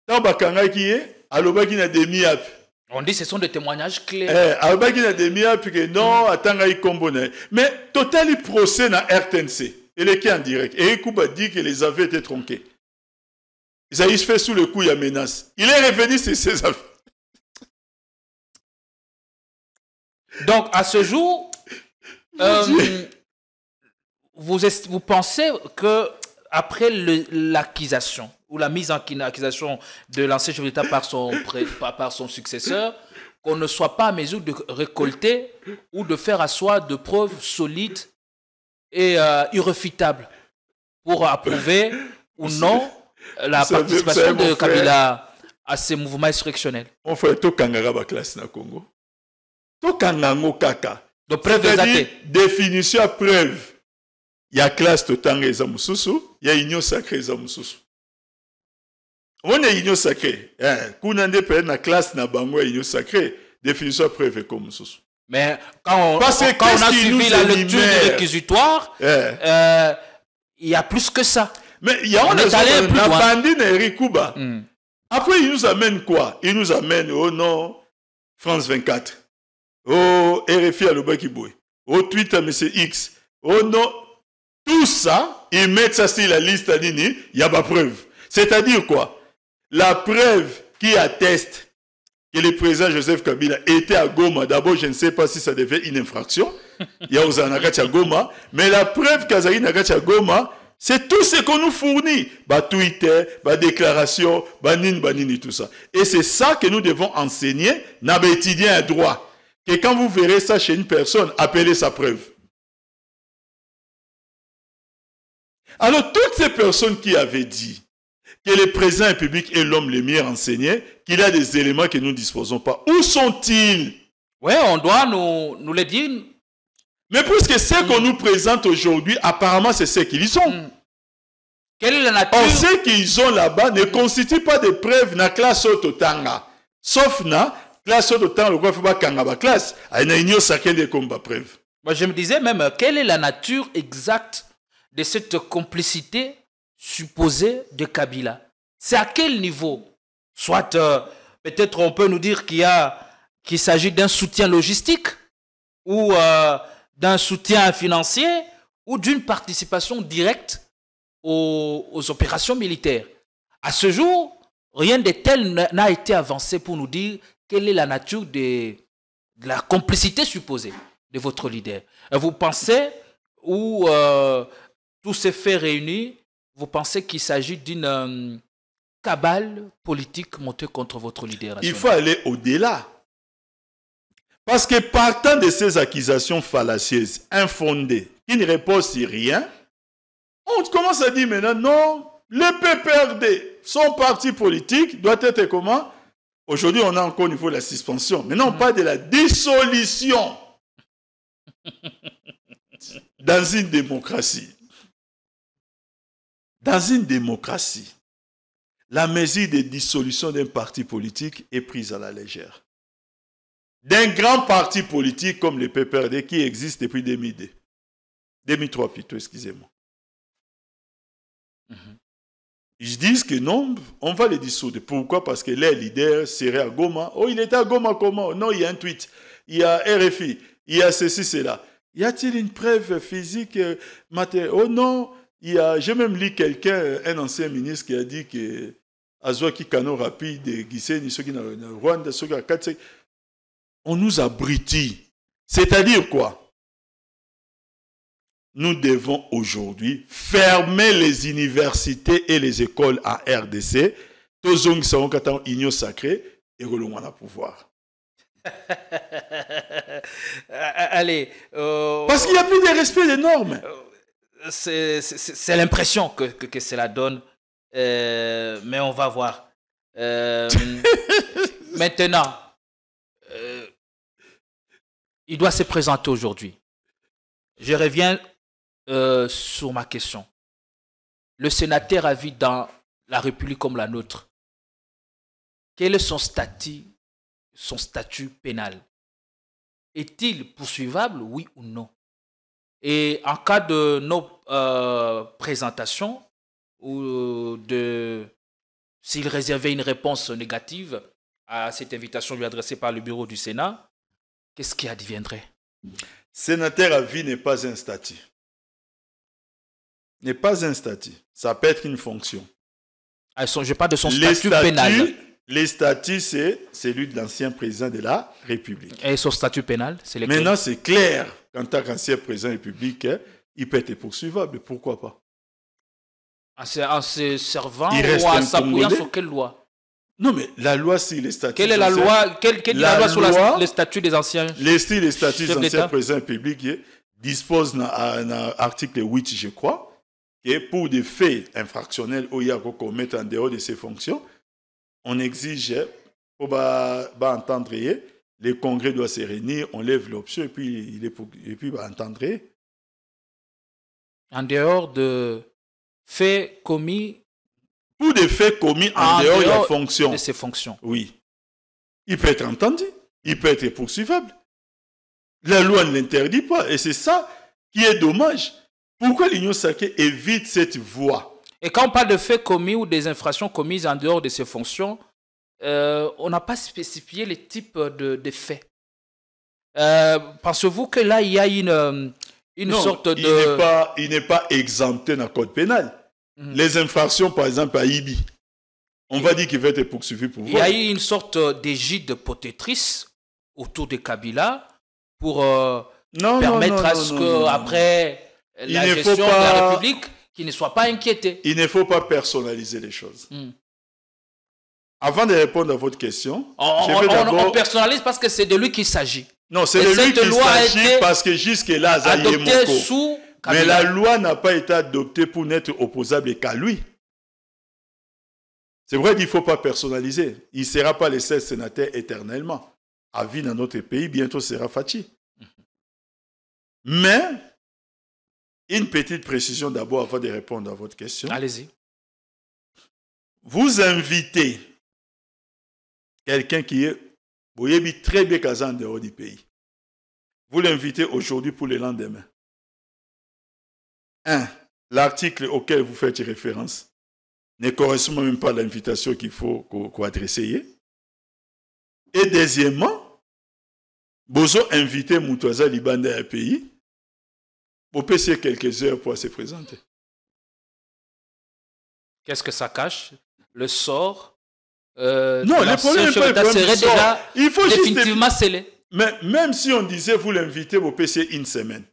dans bakangaki ye, alobaki na demi api. On dit que ce sont des témoignages clairs. Alobaki na demi api que non, atanga kombona. Mais total il procès na RTNC. Il est en direct. Eric Kouba dit que les aveux étaient tronqués. Isaïe fait sous le coup, il y a menace. Il est revenu sur ses affaires. Donc, à ce jour, vous pensez que après l'accusation ou la mise en accusation de l'ancien chef d'État par son successeur, qu'on ne soit pas en mesure de récolter ou de faire asseoir de preuves solides et irréfutables pour approuver ou non la participation de Kabila à ces mouvements insurrectionnels. On fait tout kangara ba classe na Congo. Tout kangango kaka. De preuve exacte. Définition à preuve. Il y a classe totanga eza mususu, il y a union sacrée eza mususu. On est union sacrée. Kuna nde na classe na bango union sacrée, définition à preuve comme mususu. Mais quand on a suivi la lecture du réquisitoire, il y a plus que ça. Mais il y a un bandit Eric Kouba. Après, il nous amène quoi? Il nous amène, oh non, France 24. Oh, RFI à l'Obakiboué. Oh, Twitter, M. X. Oh non. Tout ça, ils mettent ça sur la liste à Nini, il n'y a pas preuve. C'est-à-dire quoi? La preuve qui atteste que le président Joseph Kabila était à Goma, d'abord, je ne sais pas si ça devait une infraction. Il y a Ozanakati à Goma. Mais la preuve qu'Azari Nakati à Goma, c'est tout ce qu'on nous fournit. Bah Twitter, bah déclaration, bah nini, tout ça. Et c'est ça que nous devons enseigner dans les étudiants à droit. Que quand vous verrez ça chez une personne, appelez sa preuve. Alors, toutes ces personnes qui avaient dit que le président république est l'homme le mieux renseigné, qu'il a des éléments que nous ne disposons pas, où sont-ils? Oui, on doit nous le dire. Mais puisque ce qu'on nous présente aujourd'hui, apparemment, c'est ce qu'ils sont. Quelle est la nature? Or, ce qu'ils ont là-bas ne constitue pas de preuves dans la classe Ototanga. Sauf dans la classe Ototanga, le quoi fait pas Kangaba classe. Il n'y a chacun des combats preuves. Moi, je me disais même, quelle est la nature exacte de cette complicité supposée de Kabila? C'est à quel niveau? Soit, peut-être on peut nous dire qu'il s'agit d'un soutien logistique ou d'un soutien financier ou d'une participation directe aux opérations militaires. À ce jour, rien de tel n'a été avancé pour nous dire quelle est la nature de la complicité supposée de votre leader. Vous pensez, ou tous ces faits réunis, vous pensez qu'il s'agit d'une cabale politique montée contre votre leader national? Il faut aller au-delà. Parce que partant de ces accusations fallacieuses, infondées, qui ne reposent sur rien, on commence à dire maintenant, non, le PPRD, son parti politique, doit être comment? Aujourd'hui, on a encore au niveau de la suspension. Maintenant, on parle de la dissolution dans une démocratie. Dans une démocratie, la mesure de dissolution d'un parti politique est prise à la légère. D'un grand parti politique comme le PPRD qui existe depuis 2002. 2003 plutôt, excusez-moi. Ils disent que non, on va les dissoudre. Pourquoi? Parce que leur leader serait à Goma. Oh, il était à Goma comment? Non, il y a un tweet. Il y a RFI. Il y a ceci, cela. Y a-t-il une preuve physique, matérielle? Oh non, j'ai même lu quelqu'un, un ancien ministre qui a dit que Azwaki Kano rapide, Giseni, ceux qui dans Rwanda, ceux qui à 4, on nous abrutit. C'est-à-dire quoi? Nous devons aujourd'hui fermer les universités et les écoles en RDC. Tous ceux qui sont en union sacrée et relons à pouvoir. Allez. Parce qu'il n'y a plus de respect des normes. C'est l'impression que cela donne. Mais on va voir. Maintenant, il doit se présenter aujourd'hui. Je reviens sur ma question. Le sénateur a vu dans la République comme la nôtre. Quel est son statut pénal? Est-il poursuivable, oui ou non? Et en cas de non-présentation, ou s'il réservait une réponse négative à cette invitation lui adressée par le bureau du Sénat, qu'est-ce qui adviendrait? Sénateur à vie n'est pas un statut. N'est pas un statut. Ça peut être une fonction. Je parle de son statut pénal. Les statuts, c'est celui de l'ancien président de la République. Et son statut pénal, c'est lequel? Maintenant, c'est clair qu'en tant qu'ancien président de la République, il peut être poursuivable. Pourquoi pas? En se servant ou en s'appuyant sur quelle loi? Non, mais la loi, c'est les statuts. Quelle est la loi? Quelle est la loi sur les statuts des anciens? Les statuts des anciens présidents de la République disposent dans l'article 8, je crois, que pour des faits infractionnels où il y a commettre en dehors de ses fonctions, on exige, pour entendre, le congrès doit se réunir, on lève l'option et puis entendre. En dehors de faits commis. Pour des faits commis en dehors de la fonction. De ses fonctions. Oui. Il peut être entendu, il peut être poursuivable. La loi ne l'interdit pas et c'est ça qui est dommage. Pourquoi l'Union sacrée évite cette voie? Et quand on parle de faits commis ou des infractions commises en dehors de ses fonctions, on n'a pas spécifié les types de faits. Pensez-vous que là, il y a une sorte de... Il n'est pas exempté dans le code pénal. Les infractions, par exemple, à Ibi, on va dire qu'il va être poursuivi pour vol. Il y a eu une sorte d'égide protectrice autour de Kabila pour permettre à ce qu'après la gestion de la République, qu'il ne soit pas inquiété. Il ne faut pas personnaliser les choses. Avant de répondre à votre question, on personnalise parce que c'est de lui qu'il s'agit. Non, c'est de lui qu'il s'agit parce que jusque-là, adopté sous Kabila. Mais la loi n'a pas été adoptée pour n'être opposable qu'à lui. C'est vrai qu'il ne faut pas personnaliser. Il ne sera pas le seul sénateur éternellement. À vie dans notre pays, bientôt sera Fachi. Mais, une petite précision d'abord avant de répondre à votre question. Allez-y. Vous invitez quelqu'un qui est très bien casé en dehors du pays. Vous l'invitez aujourd'hui pour le lendemain. 1. L'article auquel vous faites référence ne correspond même pas à l'invitation qu'il faut qu'on adresse. Et deuxièmement, vous invitez Moutouaza Libanda à un pays pour passer quelques heures pour se présenter. Qu'est-ce que ça cache? Le sort non, le problème n'est pas le problème du sort. Il faut définitivement scellé. Mais même si on disait vous l'invitez pour passer une semaine,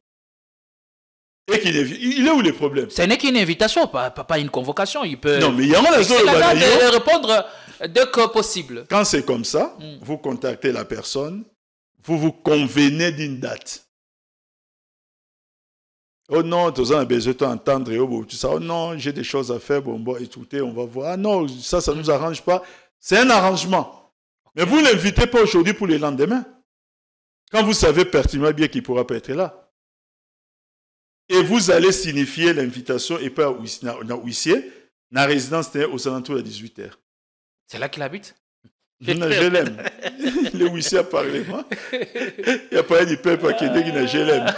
et il est où le problème? Ce n'est qu'une invitation, pas une convocation. Il peut... Non, mais il y a la zone de répondre dès que possible. Quand c'est comme ça, vous contactez la personne, vous vous convenez d'une date. Oh non, tu as besoin d'entendre, oh non, j'ai des choses à faire, bon, écoutez, on va voir. Ah non, ça ne nous arrange pas. C'est un arrangement. Mais vous ne l'invitez pas aujourd'hui pour le lendemain. Quand vous savez pertinemment bien qu'il ne pourra pas être là. Et vous allez signifier l'invitation et pas dans huissier, dans la résidence aux alentours de 18h. C'est là qu'il habite? Je l'aime. Le huissier a parlé. Il n'y a pas de peuple qui dit que je l'aime.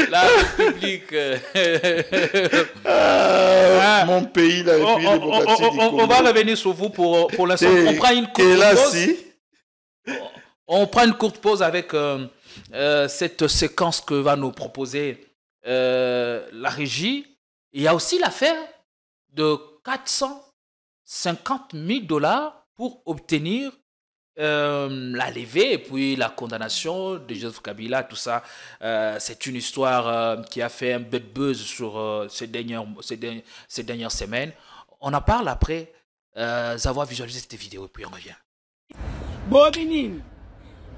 La République. Mon pays, la République démocratique du Congo. On va revenir sur vous pour l'instant. On prend une courte pause. On prend une courte pause avec cette séquence que va nous proposer la régie. Il y a aussi l'affaire de 450 000 $ pour obtenir la levée et puis la condamnation de Joseph Kabila, tout ça. C'est une histoire qui a fait un bête buzz sur ces dernières semaines. On en parle après avoir visualisé cette vidéo et puis on revient. Bobini,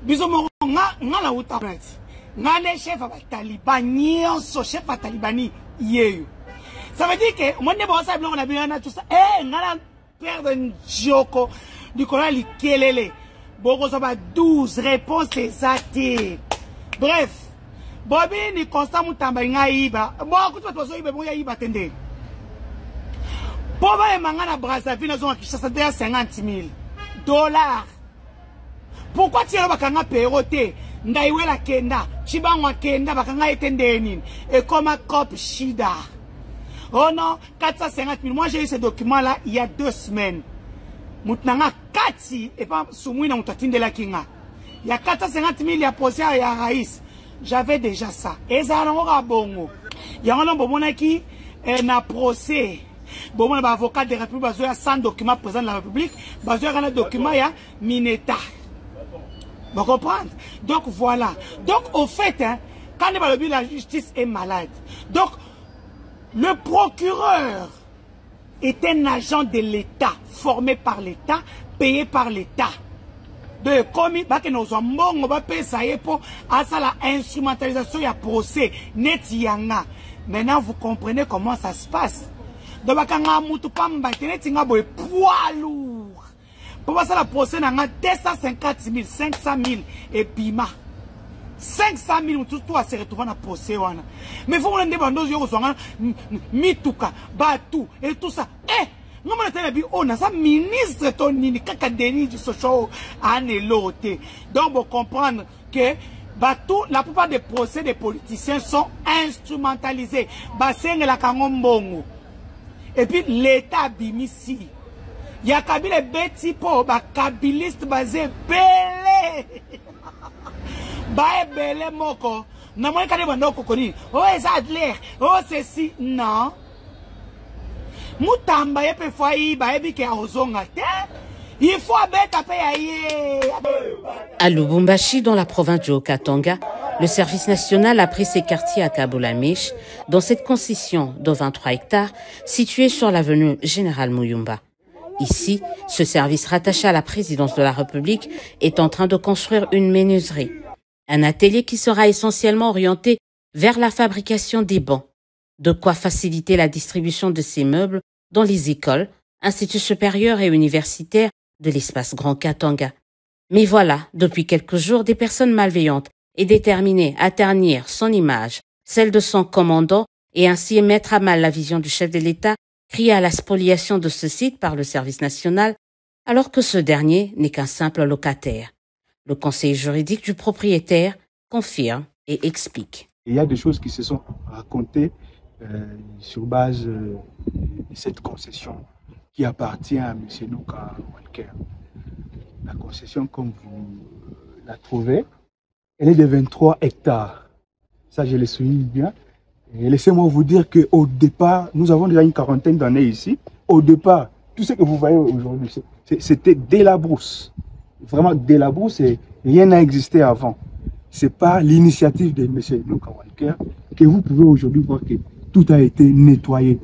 biso nga la utabati. Nga le chef à Talibani, so chef à Talibani, yeyo. Ça veut dire que moi ne sais pas si on a bien tout ça. Nga la père de Joko du Coran li kelele. Boko ça va 12 réponses exactes. Bref, Bobini constant mutamba nga iba. Bon écoute toi so iba bon ya iba tende. Boba e manga na Brazzaville na zone Kinshasa de 50 000 $. Pourquoi tu as bakanga perote ndaiwela kenda chibangwa kenda bakanga etende nini et comme un cop shida. Oh non, 450 000. Moi j'ai eu ce document là il y a 2 semaines. Mutnanga kati et pas soumouina mutatinde la kinga. Il y a 450 000 il y a posé à Raïs. J'avais déjà ça. Et ça n'aura bongo. Il y a un homme qui na procès. Bon, on a avocat de la République, il y a 100 documents présents de la République, il y a un document, il y a Mineta. Vous comprenez? Donc voilà. Donc au fait, hein, quand la justice est malade, donc le procureur est un agent de l'État, formé par l'État, payé par l'État. De commis, bah que nous avons on va payer ça pour à ça la instrumentalisation, il y a procès, net yanga. Maintenant vous comprenez comment ça se passe. Donc, poids lourd. Pour passer la procès, 250 000, 500 000 et pima. 500 000, tout se retrouve dans le procès. Mais il faut que nous mituka, batou et tout ça. Nous avons un ministre Tonini, Kakadeni du Sochou, donc, vous comprenez que la plupart des procès des politiciens sont instrumentalisés. Et puis l'État bimisi. Il y a Kabila beti po ba kabiliste basé belé. Ba belé moko. Na moi kane bando kokoni. Oh Zadler, oh ceci non. Mutamba yepe foi ba ebi ke ozonga te. Il faut beta pe aye. À Lubumbashi, dans la province du Haut-Katanga, le service national a pris ses quartiers à Kabulamish, dans cette concession de 23 hectares située sur l'avenue Général Muyumba. Ici, ce service rattaché à la présidence de la République est en train de construire une menuiserie, un atelier qui sera essentiellement orienté vers la fabrication des bancs, de quoi faciliter la distribution de ces meubles dans les écoles, instituts supérieurs et universitaires de l'espace Grand Katanga. Mais voilà, depuis quelques jours, des personnes malveillantes et déterminées à ternir son image, celle de son commandant, et ainsi mettre à mal la vision du chef de l'État, crient à la spoliation de ce site par le service national, alors que ce dernier n'est qu'un simple locataire. Le conseil juridique du propriétaire confirme et explique. Il y a des choses qui se sont racontées sur base de cette concession qui appartient à M. Nouka Walker. La concession, comme vous la trouvez, elle est de 23 hectares. Ça, je le souligne bien. Et laissez-moi vous dire qu'au départ, nous avons déjà une quarantaine d'années ici. Au départ, tout ce que vous voyez aujourd'hui, c'était dès la brousse. Vraiment dès la brousse, et rien n'a existé avant. C'est par l'initiative de M. Nouka Walker que vous pouvez aujourd'hui voir que tout a été nettoyé.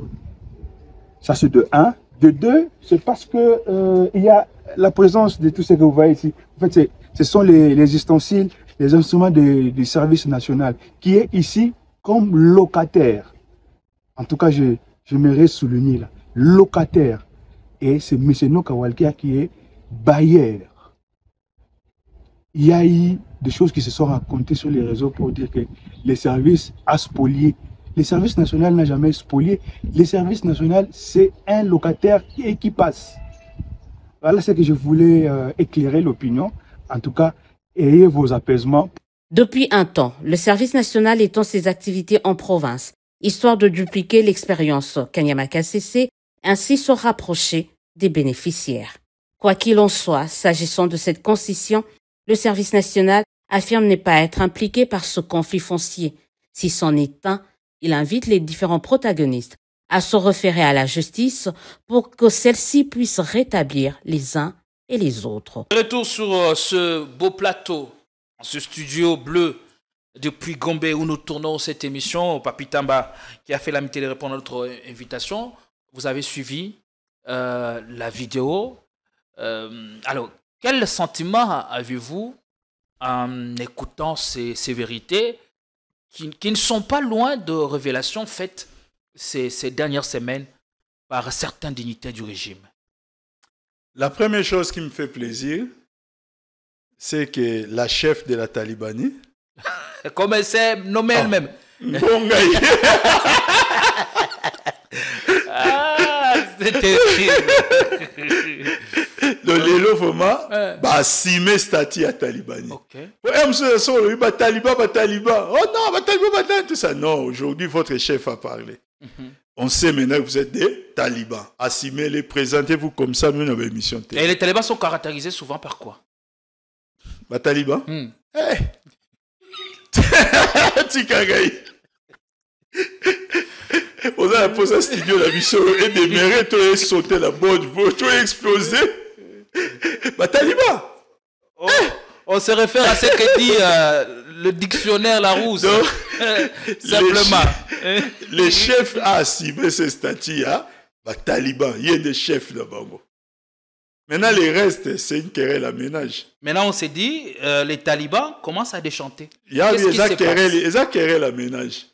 Ça, c'est de 1. De 2, c'est parce que il y a la présence de tout ce que vous voyez ici. En fait, ce sont les ustensiles, les instruments du service national qui est ici comme locataire. En tout cas, j'aimerais souligner là, locataire. Et c'est M. Nouka Walker qui est bailleur. Il y a eu des choses qui se sont racontées sur les réseaux pour dire que les services a spolié. Le service national n'a jamais spolié. Le service national, c'est un locataire qui passe. Voilà ce que je voulais éclairer l'opinion. En tout cas, ayez vos apaisements. Depuis un temps, le service national étend ses activités en province, histoire de dupliquer l'expérience Kanyama-KCC, ainsi se rapprocher des bénéficiaires. Quoi qu'il en soit, s'agissant de cette concession, Le service national affirme ne pas être impliqué par ce conflit foncier. Si c'en est un, il invite les différents protagonistes à se référer à la justice pour que celle-ci puisse rétablir les uns et les autres. Retour sur ce beau plateau, ce studio bleu depuis Gombe où nous tournons cette émission. Papi Tamba qui a fait l'amitié de répondre à notre invitation. Vous avez suivi la vidéo. Alors, quel sentiment avez-vous en écoutant ces vérités qui ne sont pas loin de révélations faites ces dernières semaines par certains dignitaires du régime? La première chose qui me fait plaisir, c'est que la chef de la Talibanie... Comme elle s'est nommée elle-même. C'était le Lélo vraiment, bah simé statut à Talibanie. Ok. Oh non, Taliban, tout ça. Non, aujourd'hui votre chef a parlé. On sait maintenant que vous êtes des talibans. Assumez-les, présentez-vous comme ça, nous avons une émission télé. Et les talibans sont caractérisés souvent par quoi? Bah talibans Tikagaï. On a posé un studio la mission et des mérites, tu as sauté la bonne, tu as explosé. Bah talibans. On se réfère à ce que dit le dictionnaire Larousse. Simplement. Les chefs a assumé ce statut, bah talibans, il y a des chefs là-bas. Maintenant, les restes, c'est une querelle à ménage. Maintenant, on s'est dit, les talibans commencent à déchanter. Il y a des querelles à ménage.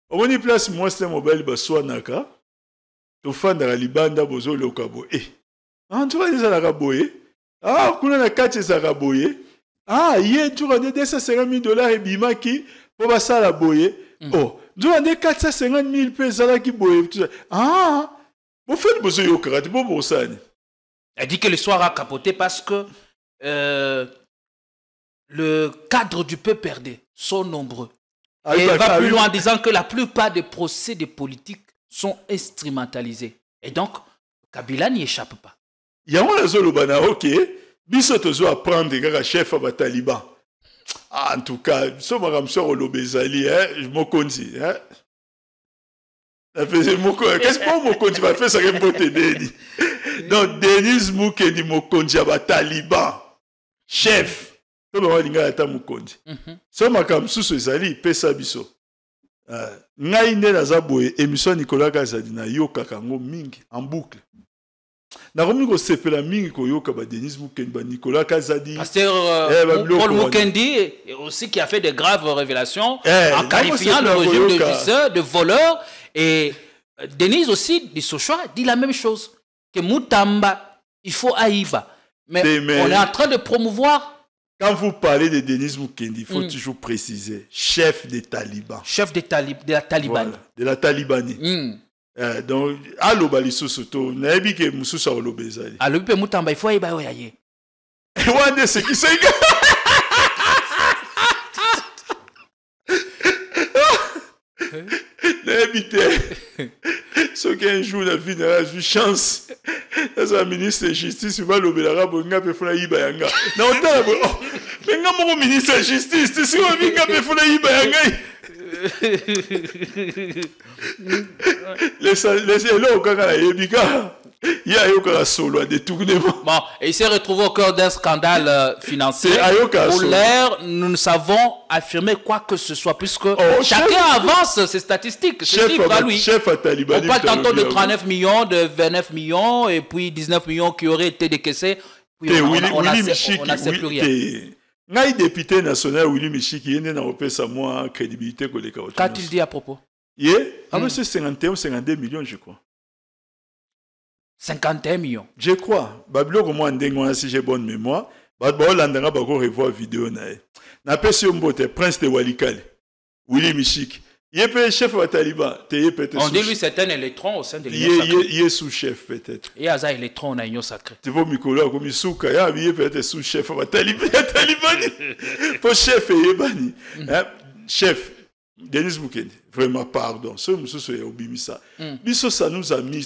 Au moins, place, moi, c'est mobile, baswanaka. Tu fais dans la Libanda, bozo, le kabo. Ah, tu vas dire ça, la boye. Ah, kuna na kati ça raboye. Ah, hier, tu vas dire $250 000 et bimaki pour ça la boye. Oh, tu vas dire 450 000 pesos qui boye. Ah, vous faites bozo yokara, tu peux bossa. Elle dit que l'histoire a capoté parce que le cadre du peuple perdé sont nombreux. Et elle va plus loin en disant que la plupart des procédés politiques sont instrumentalisés. Et donc, Kabila n'y échappe pas. Il y a un réseau ok. Biso tozo apprendre que chef à Taliban. En tout cas, so madame sœur Olobezali, je me conti, qu'est-ce que mon conti va faire ça que me Denis. Donc Denis Mukendi mo konti à Taliban. Chef. To ba linga ata mo konti. So makam susu ezali pesa biso. Ngai nde naza boye émission Nicolas Kazadi na yoka kango mingi en boucle. Na komi ko sepela mingi ko yoka ba Denis Mukendi ba Nicolas Kazadi. Pasteur Paul Mukendi aussi qui a fait de graves révélations en qualifiant le régime de viseur, de voleur, et Denis aussi dit Sochoa dit la même chose que Moutamba il faut Aïba. Mais on est en train de promouvoir. Quand vous parlez de Denis Mukendi, il faut toujours préciser chef des talibans. Chef de la Talibanie. Voilà, de la Talibanie. Donc, allo baliso soto, naebi ke mususa olobezali. Allo pe Moutamba il faut Aïba oyaye. Wande c'est qui c'est? Ce qu'un jour la vie n'a eu chance. Dans un ministre de justice, il va l'obéir bonga pe fona yiba yanga. Na otala bo. Mais nga mon ministre de justice, tu sais quoi vinga pe fona yiba yanga. Les là au kaka yebika. Il y a un solo à détournement. Bon, et il s'est retrouvé au cœur d'un scandale financier. Pour l'air, nous ne savons affirmer quoi que ce soit, puisque chacun avance ses statistiques. C'est libre à lui. On parle tantôt de 39 millions, de 29 millions, et puis 19 millions qui auraient été décaissés. Puis on n'a sait plus rien. Ngai député national Willy Michiki, il n'a pas sa moins crédibilité que les cas. Qu'a-t-il dit à propos? C'est 51 52 millions, je crois. 51 millions. Je crois. Babilo comment on si j'ai bonne mémoire. Badbo landanga bako revoir vidéo nae. Na pesi mbote prince de Walikale. Willy Michik. Il est chef de Taliban. On dit lui c'est un électron au sein de l'Union sacrée. Il est sous-chef peut-être. Et à ça électron na Union sacrée. Tu vois Mikolo comme Souka, il est peut-être sous-chef de Taliban. Pour chef et bani. Chef Denis Boukende, vraiment pardon. Ce monsieur est obimisa. Biso ça nous a mis.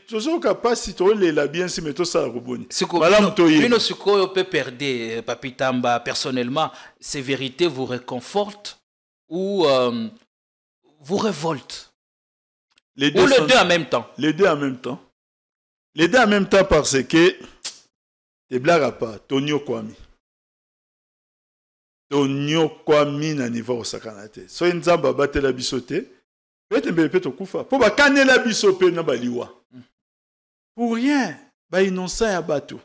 Toujours capable si tu les bien si mais tout ça roboni. Bino suko peut perdre Papitamba personnellement. Ces vérités vous réconfortent ou vous révoltent. Les deux ou les deux en même temps. Les deux en même temps. Les deux en même temps parce que te blague à pas Tonio Kwame. Tonio Kwame na niveau sakanate. So nzamba batela bisote. Peut-être mbele to kufa. Po ba kanela bisope na baliwa. Pour rien, ba innocent ya bato.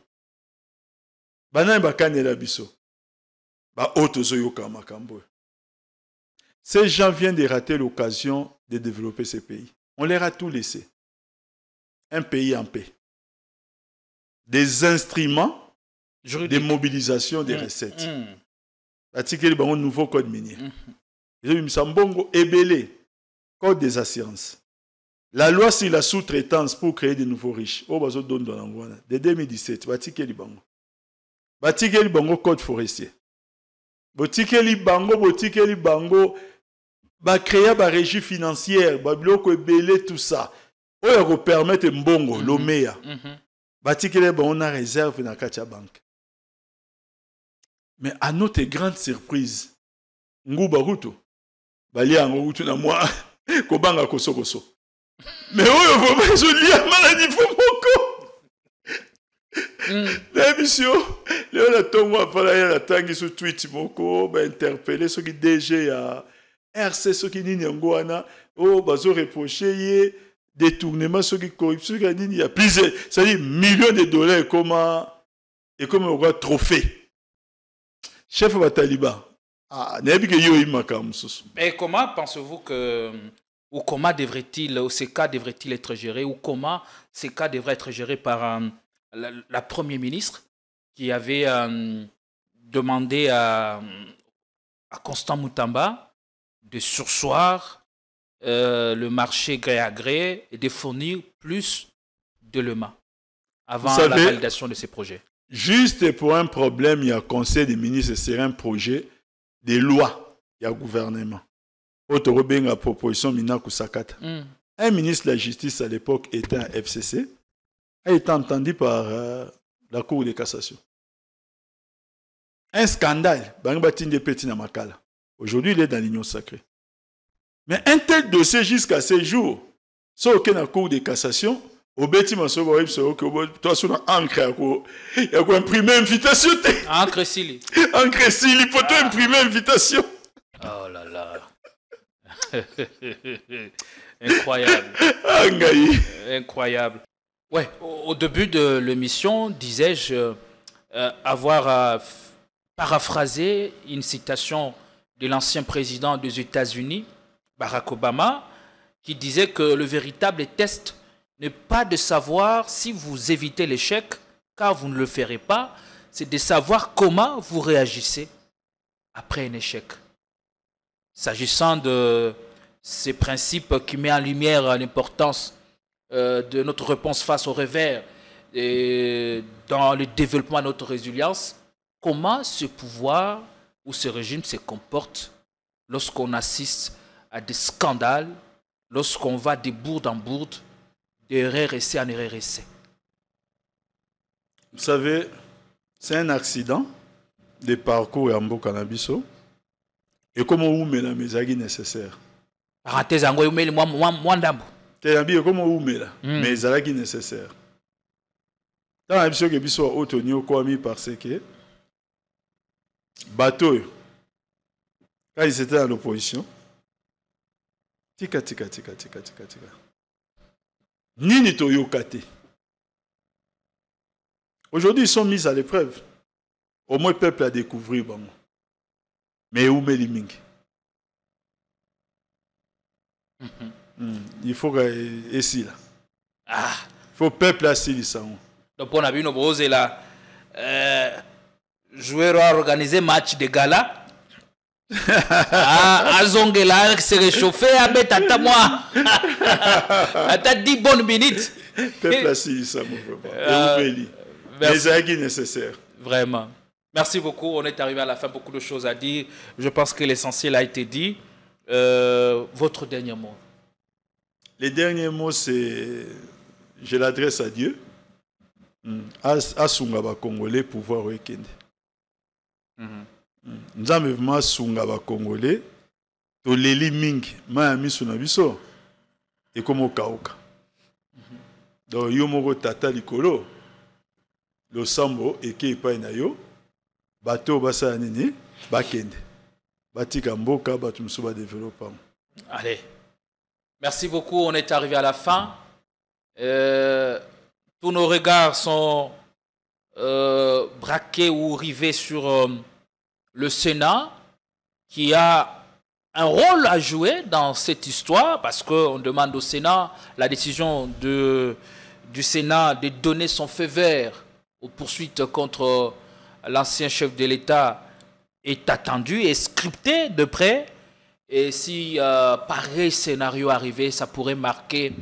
Bana ba kanela biso. Ba auto zo yoka makambo. Ces gens viennent de rater l'occasion de développer ce pays. On leur a tout laissé. Un pays en paix. Des instruments de mobilisation des recettes. Article un nouveau code minier. Mbongo ebele, code des assurances. La loi sur la sous-traitance pour créer de nouveaux riches. Oh, bazo don dans l'angoisse. De 2017, Batikeli Bango. Batikeli Bango, code forestier. Batikeli Bango, ba créer ba régie financière, ba bloco ebele tout ça. Oh, permettre Mbongo, l'Omea. Batikeli Bango, on a réserve dans Katia Bank. Mais à notre grande surprise, Ngouba Ruto, Balia Ngoutou na moi, Kobanga Koso. Mais oui, je lis à maladie Fomoko. L'émission, Léon Tongo a fallu la tangi sur Twitch Moko, interpeller ceux qui DG à RC, ceux qui n'y ngouana, oh, bazo reproché, détournement, ceux qui corruption, il y a plusieurs, c'est-à-dire millions de dollars et comme on voit trophée. Chef de Taliban. Et comment pensez-vous que, ou comment devrait-il, ou ces cas devraient-ils être gérés, ou comment ces cas devraient être gérés par la Première ministre qui avait demandé à Constant Moutamba de surseoir le marché gré à gré et de fournir plus d'éléments avant la validation de ces projets? Juste pour un problème, il y a un conseil des ministres, c'est un projet de loi, il y a un gouvernement. Autre bien proposition, un ministre de la Justice à l'époque était un FCC, a été entendu par la Cour de cassation. Un scandale, aujourd'hui il est dans l'Union sacrée. Mais un tel dossier jusqu'à ce jour, sauf aucun la Cour de cassation, au bêtiment, toi, sur l'encre, il y a imprimé invitation. Encre Sili. Encre Sili, pour toi imprimer invitation. Oh là là. Incroyable. Incroyable. Ouais, au début de l'émission, disais-je avoir paraphrasé une citation de l'ancien président des États-Unis, Barack Obama, qui disait que le véritable test n'est pas de savoir si vous évitez l'échec, car vous ne le ferez pas, c'est de savoir comment vous réagissez après un échec. S'agissant de ces principes qui mettent en lumière l'importance de notre réponse face au revers et dans le développement de notre résilience, comment ce pouvoir ou ce régime se comporte lorsqu'on assiste à des scandales, lorsqu'on va de bourde en bourde, d'erreur essai en erreur essai. Vous savez, c'est un accident de parcours en cannabis et comment on met la mesagi nécessaire. Parenthèse, on met moi d'ambo. C'est comment on met la mesagi nécessaire. Dans la mission que biso autonio kwami parce que bateau quand ils étaient dans l'opposition, tika. Nini toyokate. Aujourd'hui, ils sont mis à l'épreuve. Au moins, le peuple a découvert. Bon. Mais où met les mingi? Il faut que ici là. Ah. Il faut peuple assis ça. Donc on a vu nos brosés là. Jouer à organiser match de gala. Azongela s'est réchauffé à Betata moi. T'as 10 bonnes minutes. Peuple assis ça les aiguilles nécessaires. Vraiment. Merci beaucoup. On est arrivé à la fin. Beaucoup de choses à dire. Je pense que l'essentiel a été dit. votre dernier mot. Les derniers mots, c'est... Je l'adresse à Dieu. Asunga ba Congolais pouvoir weekend. Nzambe vraiment sunga ba Congolais. To leli mingi ma miso na biso. Et comme au kauka. Donc yo moko tata likolo. Lo sambo eke epai na yo. Bato basa nini bakende. Batika mboka batu muso ba développer. Allez. Merci beaucoup, on est arrivé à la fin. Tous nos regards sont braqués ou rivés sur le Sénat qui a un rôle à jouer dans cette histoire parce qu'on demande au Sénat la décision du Sénat de donner son feu vert aux poursuites contre l'ancien chef de l'État est attendue et scriptée de près. Et si pareil scénario arrivait, ça pourrait marquer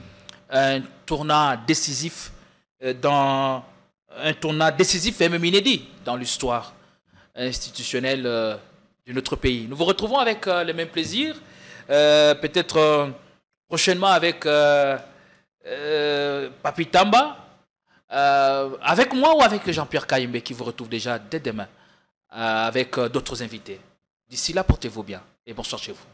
un tournant décisif et même inédit dans l'histoire institutionnelle de notre pays. Nous vous retrouvons avec le même plaisir, peut-être prochainement avec Papi Tamba, avec moi ou avec Jean-Pierre Kayembe qui vous retrouve déjà dès demain avec d'autres invités. D'ici là, portez-vous bien et bonsoir chez vous.